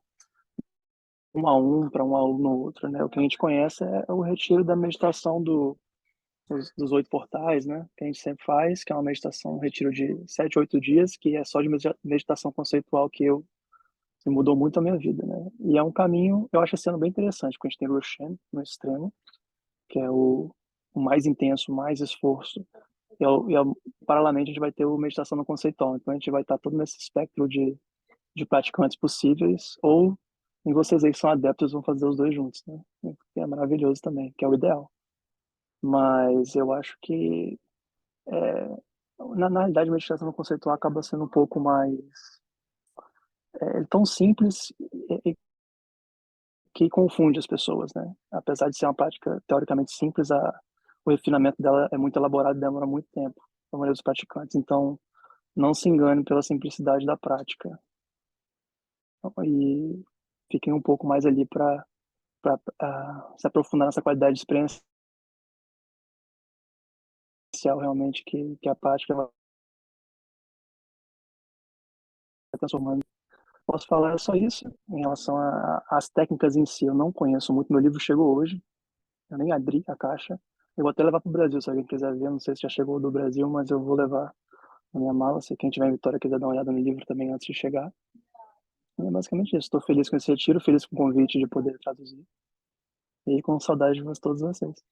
um a um para um aluno ou outro, né? O que a gente conhece é o retiro da meditação dos 8 portais, né? Que a gente sempre faz, que é uma meditação, um retiro de 7, 8 dias, que é só de meditação conceitual que mudou muito a minha vida, né? E é um caminho, eu acho esse ano bem interessante, porque a gente tem o Roshan no extremo, que é o mais intenso, mais esforço. Paralelamente, a gente vai ter o meditação no conceitual. Então, a gente vai estar todo nesse espectro de praticantes possíveis, ou em vocês aí que são adeptos vão fazer os dois juntos, né? Que é maravilhoso também, que é o ideal. Mas eu acho que na realidade, a meditação conceitual acaba sendo um pouco mais tão simples que confunde as pessoas, né? Apesar de ser uma prática teoricamente simples, o refinamento dela é muito elaborado e demora muito tempo para a maioria dos praticantes. Então, não se engane pela simplicidade da prática e fiquem um pouco mais ali para se aprofundar nessa qualidade experiencial realmente que a prática vai transformando. Posso falar só isso em relação às técnicas em si. Eu não conheço muito. Meu livro chegou hoje. Eu nem abri a caixa. Eu vou até levar para o Brasil, se alguém quiser ver. Não sei se já chegou do Brasil, mas eu vou levar na minha mala. Se quem tiver em Vitória quiser dar uma olhada no livro também antes de chegar. E é basicamente isso. Estou feliz com esse retiro, feliz com o convite de poder traduzir. E com saudade de todos vocês.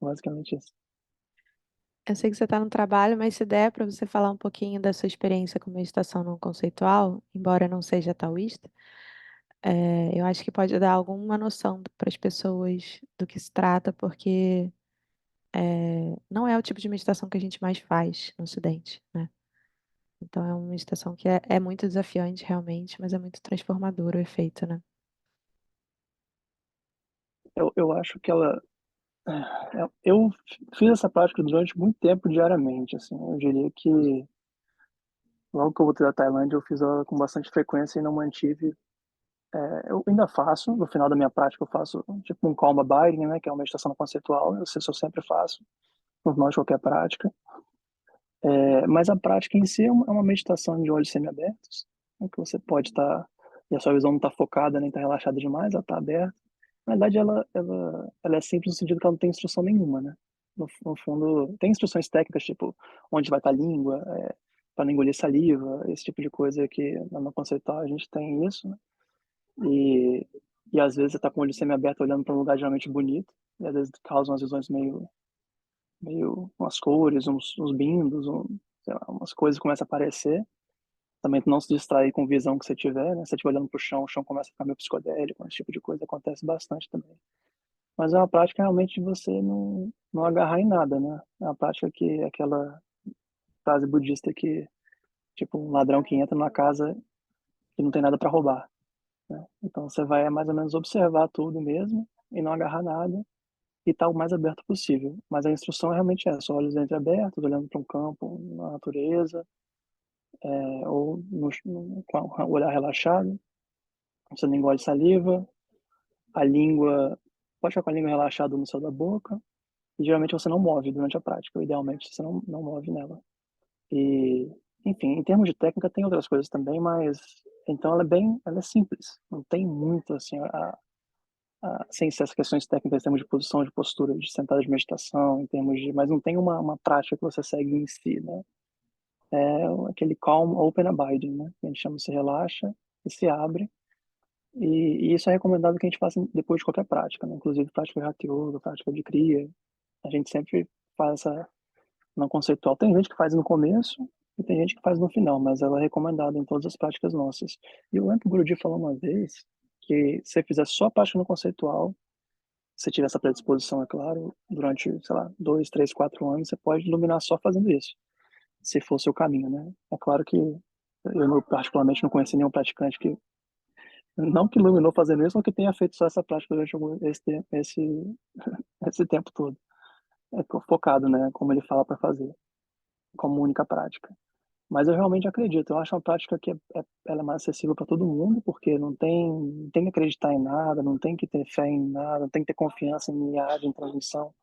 Basicamente isso. Eu sei que você está no trabalho, mas se der para você falar um pouquinho da sua experiência com meditação não conceitual, embora não seja taoísta, eu acho que pode dar alguma noção para as pessoas do que se trata, porque não é o tipo de meditação que a gente mais faz no Ocidente, né? Então é uma meditação que é muito desafiante realmente, mas é muito transformador o efeito, né? Eu acho que eu fiz essa prática durante muito tempo diariamente, assim. Eu diria que logo que eu voltei da Tailândia, eu fiz ela com bastante frequência e não mantive. Eu ainda faço, no final da minha prática, eu faço tipo um calm abiding, né, que é uma meditação conceitual. Eu sempre faço, no final de qualquer prática. Mas a prática em si é uma meditação de olhos semiabertos, né, que você pode estar, e a sua visão não está focada nem está relaxada demais, ela está aberta. Na verdade, ela é simples no sentido que ela não tem instrução nenhuma, né? No fundo, tem instruções técnicas, tipo, onde vai estar a língua, para não engolir saliva, esse tipo de coisa que no conceitual a gente tem isso, né? E, e às vezes você está com o olho semi-aberto olhando para um lugar geralmente bonito, e às vezes causa umas visões meio umas cores, uns bimbos, sei lá, umas coisas começam a aparecer. Também não se distrair com visão que você tiver, né? Se você estiver olhando para o chão começa a ficar meio psicodélico, esse tipo de coisa acontece bastante também. Mas é uma prática realmente de você não agarrar em nada, né? É uma prática que é aquela frase budista que, tipo, um ladrão que entra numa casa que não tem nada para roubar, né? Então você vai mais ou menos observar tudo mesmo e não agarrar nada e estar o mais aberto possível. Mas a instrução é realmente essa, olhos entreabertos, olhando para um campo, na natureza, ou com o olhar relaxado, você não engole saliva, a língua, pode ficar com a língua relaxada no céu da boca, e geralmente você não move durante a prática, idealmente você não move nela. E, enfim, em termos de técnica tem outras coisas também, mas então ela é simples, não tem muito assim, sem essas questões técnicas em termos de posição, de postura, de sentada de meditação, mas não tem uma prática que você segue em si, né? É aquele calm, open abiding, né? Que a gente chama, se relaxa e se abre. E isso é recomendado que a gente faça depois de qualquer prática, né? Inclusive prática de Hatha Yoga, prática de Kriya. A gente sempre faz essa não conceitual. Tem gente que faz no começo e tem gente que faz no final, mas ela é recomendada em todas as práticas nossas. E eu lembro que o Guruji falou uma vez que se você fizer só a prática no conceitual, se tiver essa predisposição, é claro, durante, sei lá, 2, 3, 4 anos, você pode iluminar só fazendo isso, se for o seu caminho, né? É claro que eu particularmente não conheci nenhum praticante que não que iluminou fazendo isso, ou que tenha feito só essa prática durante esse tempo todo. É focado, né? Como ele fala para fazer, como única prática. Mas eu realmente acredito. Eu acho uma prática que ela é mais acessível para todo mundo, porque não tem que acreditar em nada, não tem que ter fé em nada, não tem que ter confiança em milhagem, em transmissão,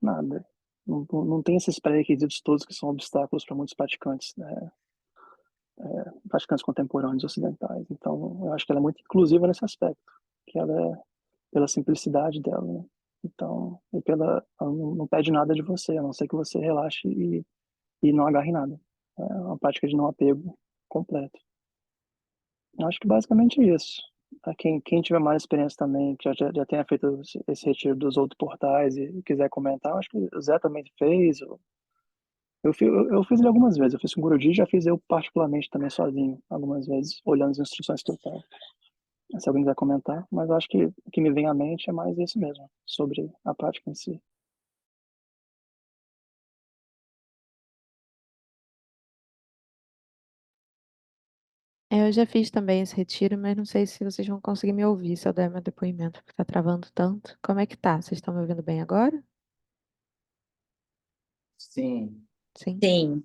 nada. Não tem esses pré-requisitos todos que são obstáculos para muitos praticantes, né? Praticantes contemporâneos ocidentais. Então, eu acho que ela é muito inclusiva nesse aspecto, que ela é pela simplicidade dela, né? Então, ela não pede nada de você, a não ser que você relaxe e não agarre nada. É uma prática de não apego completo. Eu acho que basicamente isso. Quem tiver mais experiência também, que já tenha feito esse retiro dos outros portais e quiser comentar, eu acho que o Zé também fez. Eu fiz ele algumas vezes. Eu fiz com o Guruji, já fiz eu particularmente também sozinho, algumas vezes, olhando as instruções que eu tenho. Se alguém quiser comentar, mas eu acho que o que me vem à mente é mais isso mesmo, sobre a prática em si. Eu já fiz também esse retiro, mas não sei se vocês vão conseguir me ouvir se eu der meu depoimento, porque tá travando tanto. Como é que tá? Vocês estão me ouvindo bem agora? Sim. Sim. Sim,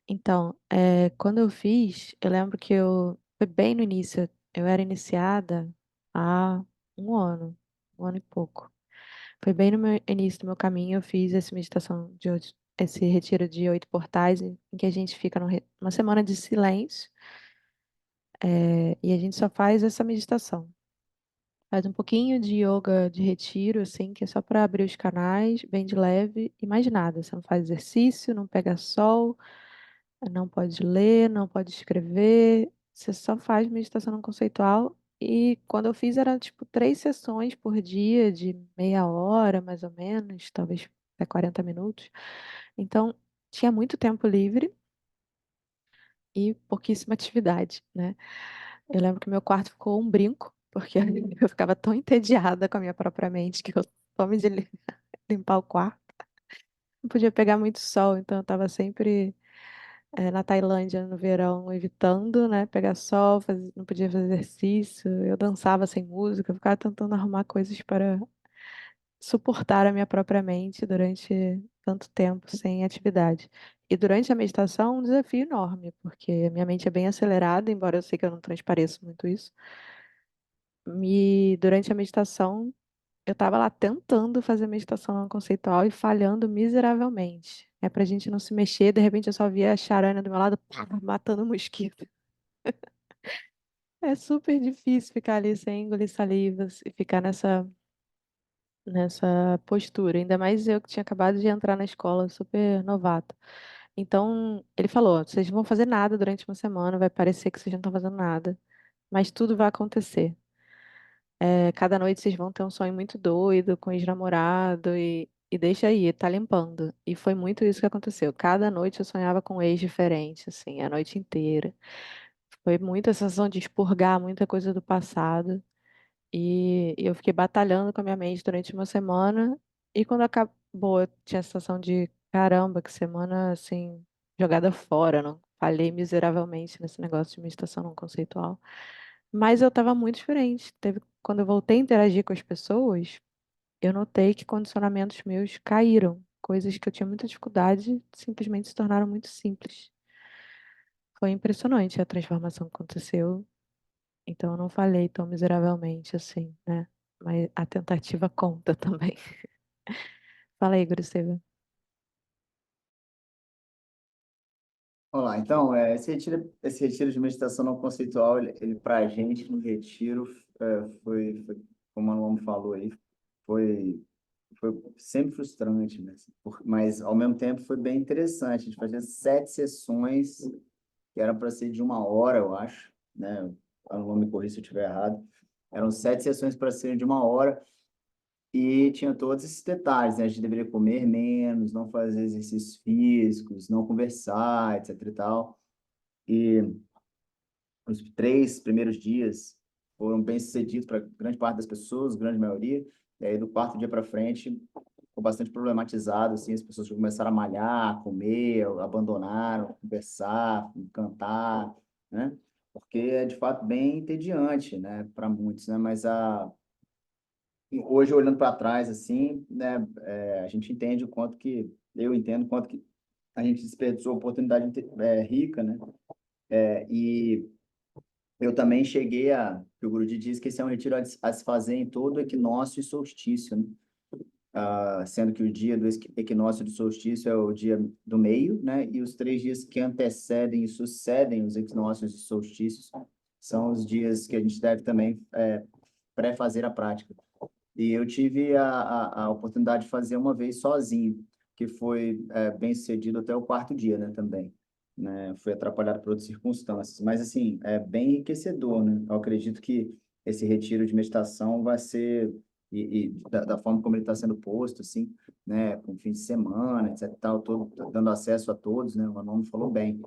Então, quando eu fiz, eu lembro que foi bem no início, eu era iniciada há um ano e pouco. Foi bem no início do meu caminho, eu fiz essa meditação esse retiro de 8 portais, em que a gente fica uma semana de silêncio, e a gente só faz essa meditação. Faz um pouquinho de yoga de retiro, assim, que é só para abrir os canais, bem de leve, e mais nada. Você não faz exercício, não pega sol, não pode ler, não pode escrever, você só faz meditação não conceitual. E quando eu fiz, era tipo 3 sessões por dia, de meia hora, mais ou menos, talvez até 40 minutos. Então, tinha muito tempo livre e pouquíssima atividade, né? Eu lembro que meu quarto ficou um brinco, porque eu ficava tão entediada com a minha própria mente que eu só me de limpar o quarto. Não podia pegar muito sol, então eu estava sempre na Tailândia no verão, evitando, né, pegar sol, não podia fazer exercício, eu dançava sem música, eu ficava tentando arrumar coisas para suportar a minha própria mente durante tanto tempo sem atividade. E durante a meditação, um desafio enorme, porque a minha mente é bem acelerada, embora eu sei que eu não transpareço muito isso. E durante a meditação, eu estava lá tentando fazer meditação não conceitual e falhando miseravelmente. É pra gente não se mexer, de repente eu só via a charana do meu lado, pá, matando o mosquito. É super difícil ficar ali sem engolir salivas e ficar nessa postura. Ainda mais eu que tinha acabado de entrar na escola, super novata. Então, ele falou: vocês não vão fazer nada durante uma semana, vai parecer que vocês não estão fazendo nada, mas tudo vai acontecer. Cada noite vocês vão ter um sonho muito doido com o ex-namorado e deixa aí, tá limpando. E foi muito isso que aconteceu. Cada noite eu sonhava com um ex diferente, assim, a noite inteira. Foi muita sensação de expurgar muita coisa do passado. E eu fiquei batalhando com a minha mente durante uma semana. E quando acabou, eu tinha a sensação de caramba, que semana assim, jogada fora. Não falhei miseravelmente nesse negócio de meditação não conceitual. Mas eu estava muito diferente. Quando eu voltei a interagir com as pessoas, eu notei que condicionamentos meus caíram. Coisas que eu tinha muita dificuldade simplesmente se tornaram muito simples. Foi impressionante a transformação que aconteceu. Então, eu não falei tão miseravelmente assim, né? Mas a tentativa conta também. Fala aí, Guriceva. Olá, então, esse retiro de meditação não conceitual, ele para a gente no retiro, como a Luana falou aí, foi, foi sempre frustrante, né? Mas, ao mesmo tempo, foi bem interessante. A gente fazia 7 sessões, que eram para ser de 1 hora, eu acho, né? A Luana me corrija se eu estiver errado. Eram 7 sessões para serem de 1 hora, e tinha todos esses detalhes, né? A gente deveria comer menos, não fazer exercícios físicos, não conversar, etc e tal. E os 3 primeiros dias foram bem sucedidos para grande parte das pessoas, grande maioria. E aí, do quarto dia para frente, ficou bastante problematizado, assim, as pessoas começaram a malhar, comer, abandonaram, conversar, cantar, né? Porque é, de fato, bem entediante, né, para muitos, né? Mas hoje, olhando para trás, assim, né, a gente entende o quanto que, eu entendo o quanto que a gente desperdiçou oportunidade rica, né? E eu também cheguei que o Guruji diz que esse é um retiro a se fazer em todo equinócio e solstício, né? Sendo que o dia do equinócio e do solstício é o dia do meio, né? E os 3 dias que antecedem e sucedem os equinócios e solstícios são os dias que a gente deve também pré-fazer a prática. E eu tive a oportunidade de fazer uma vez sozinho, que foi bem sucedido até o quarto dia, né, também. Né? Fui atrapalhado por outras circunstâncias, mas assim, é bem enriquecedor, né? Eu acredito que esse retiro de meditação vai ser, da forma como ele está sendo posto, assim, né, com fim de semana, etc, tal, todo, dando acesso a todos, né? O nome falou bem.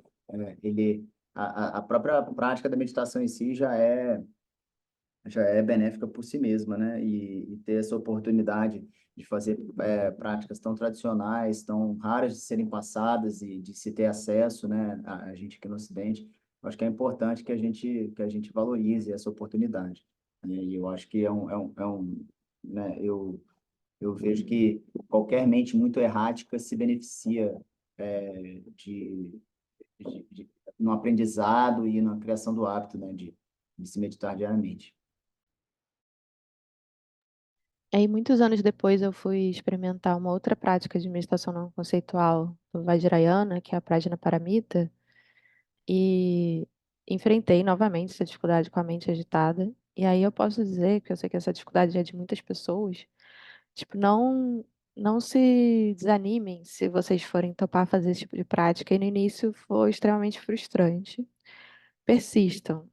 A própria prática da meditação em si já é benéfica por si mesma, né? E ter essa oportunidade de fazer práticas tão tradicionais, tão raras de serem passadas e de se ter acesso, né? A gente aqui no Ocidente, eu acho que é importante que a gente valorize essa oportunidade. Né? E eu acho que né? Eu vejo que qualquer mente muito errática se beneficia no aprendizado e na criação do hábito, né? De se meditar diariamente. Aí, muitos anos depois, eu fui experimentar uma outra prática de meditação não conceitual do Vajrayana, que é a Prajnaparamita, e enfrentei novamente essa dificuldade com a mente agitada. E aí eu posso dizer que eu sei que essa dificuldade é de muitas pessoas. Tipo, não se desanimem se vocês forem topar fazer esse tipo de prática. E no início foi extremamente frustrante. Persistam.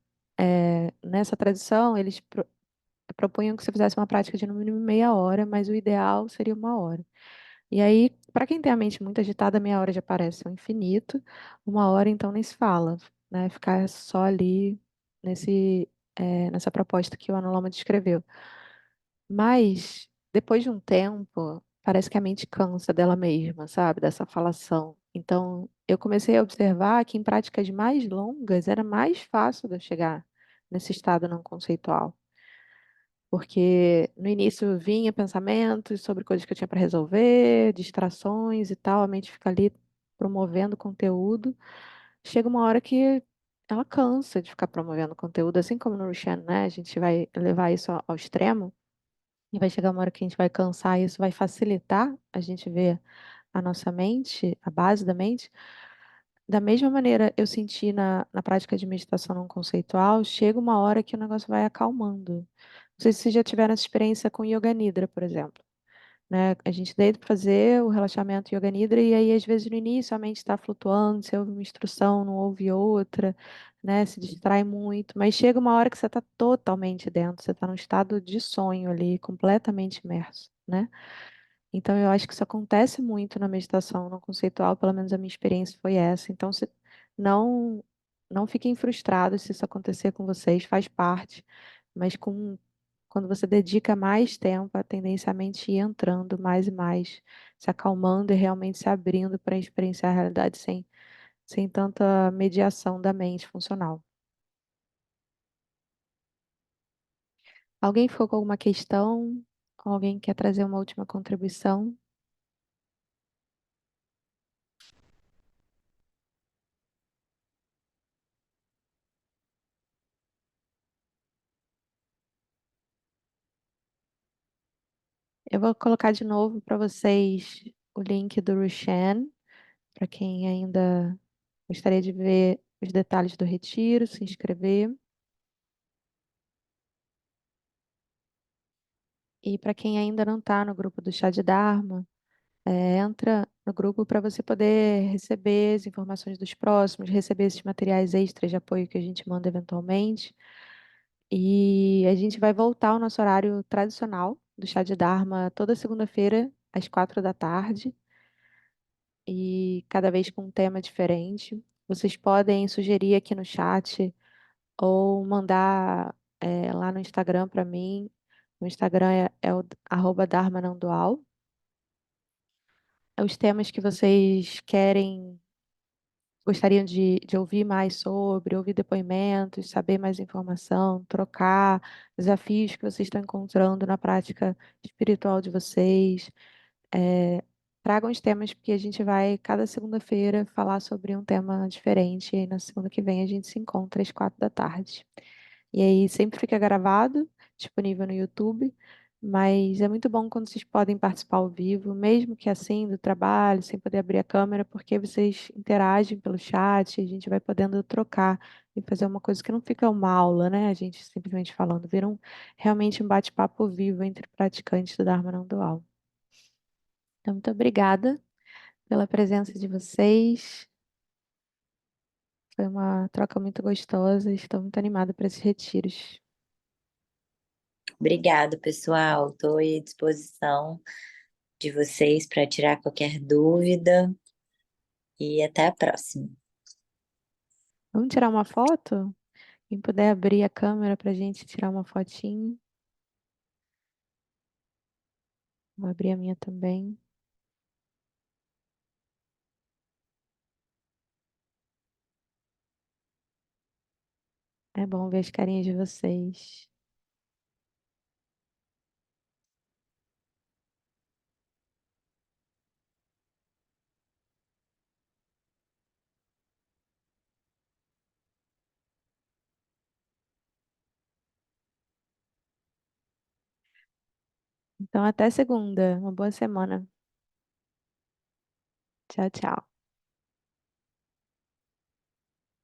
Nessa tradição, eles propunham que você fizesse uma prática de no mínimo meia hora, mas o ideal seria 1 hora. E aí, para quem tem a mente muito agitada, meia hora já parece um infinito, 1 hora então nem se fala, né? Ficar só ali nessa proposta que o Anulama descreveu. Mas, depois de um tempo, parece que a mente cansa dela mesma, sabe? Dessa falação. Então, eu comecei a observar que em práticas mais longas era mais fácil de eu chegar nesse estado não conceitual. Porque no início vinha pensamentos sobre coisas que eu tinha para resolver, distrações e tal, a mente fica ali promovendo conteúdo. Chega uma hora que ela cansa de ficar promovendo conteúdo, assim como no Rushan, né? A gente vai levar isso ao extremo e vai chegar uma hora que a gente vai cansar e isso vai facilitar a gente ver a nossa mente, a base da mente. Da mesma maneira, eu senti na prática de meditação não conceitual, chega uma hora que o negócio vai acalmando. Não sei se vocês já tiveram essa experiência com Yoga Nidra, por exemplo. Né? A gente deita para fazer o relaxamento Yoga Nidra e aí, às vezes, no início a mente está flutuando, você ouve uma instrução, não ouve outra, né? Se distrai muito, mas chega uma hora que você está totalmente dentro, você está num estado de sonho ali, completamente imerso, né? Então, eu acho que isso acontece muito na meditação não conceitual, pelo menos a minha experiência foi essa. Então, não, não fiquem frustrados se isso acontecer com vocês, faz parte, mas quando você dedica mais tempo, a tendência é a mente ir entrando mais e mais, se acalmando e realmente se abrindo para experienciar a realidade sem tanta mediação da mente funcional. Alguém ficou com alguma questão? Alguém quer trazer uma última contribuição? Eu vou colocar de novo para vocês o link do Rushan, para quem ainda gostaria de ver os detalhes do retiro, se inscrever. E para quem ainda não está no grupo do Chá de Dharma, entra no grupo para você poder receber as informações dos próximos, receber esses materiais extras de apoio que a gente manda eventualmente. E a gente vai voltar ao nosso horário tradicional do Chá de Dharma toda segunda-feira, às 4 da tarde, e cada vez com um tema diferente. Vocês podem sugerir aqui no chat ou mandar lá no Instagram para mim. O Instagram é o @dharma não dual. Os temas que vocês gostariam de ouvir mais sobre, ouvir depoimentos, saber mais informação, trocar desafios que vocês estão encontrando na prática espiritual de vocês. É, tragam os temas, porque a gente vai, cada segunda-feira, falar sobre um tema diferente. E aí, na segunda que vem, a gente se encontra às 4 da tarde. E aí sempre fica gravado, disponível no YouTube. Mas é muito bom quando vocês podem participar ao vivo, mesmo que assim, do trabalho, sem poder abrir a câmera, porque vocês interagem pelo chat, a gente vai podendo trocar e fazer uma coisa que não fica uma aula, né? A gente simplesmente falando, vira realmente um bate-papo vivo entre praticantes do Dharma não dual. Então, muito obrigada pela presença de vocês. Foi uma troca muito gostosa. Estou muito animada para esses retiros. Obrigada, pessoal. Estou à disposição de vocês para tirar qualquer dúvida e até a próxima. Vamos tirar uma foto? Quem puder abrir a câmera para a gente tirar uma fotinho. Vou abrir a minha também. É bom ver as carinhas de vocês. Então, até segunda. Uma boa semana. Tchau, tchau.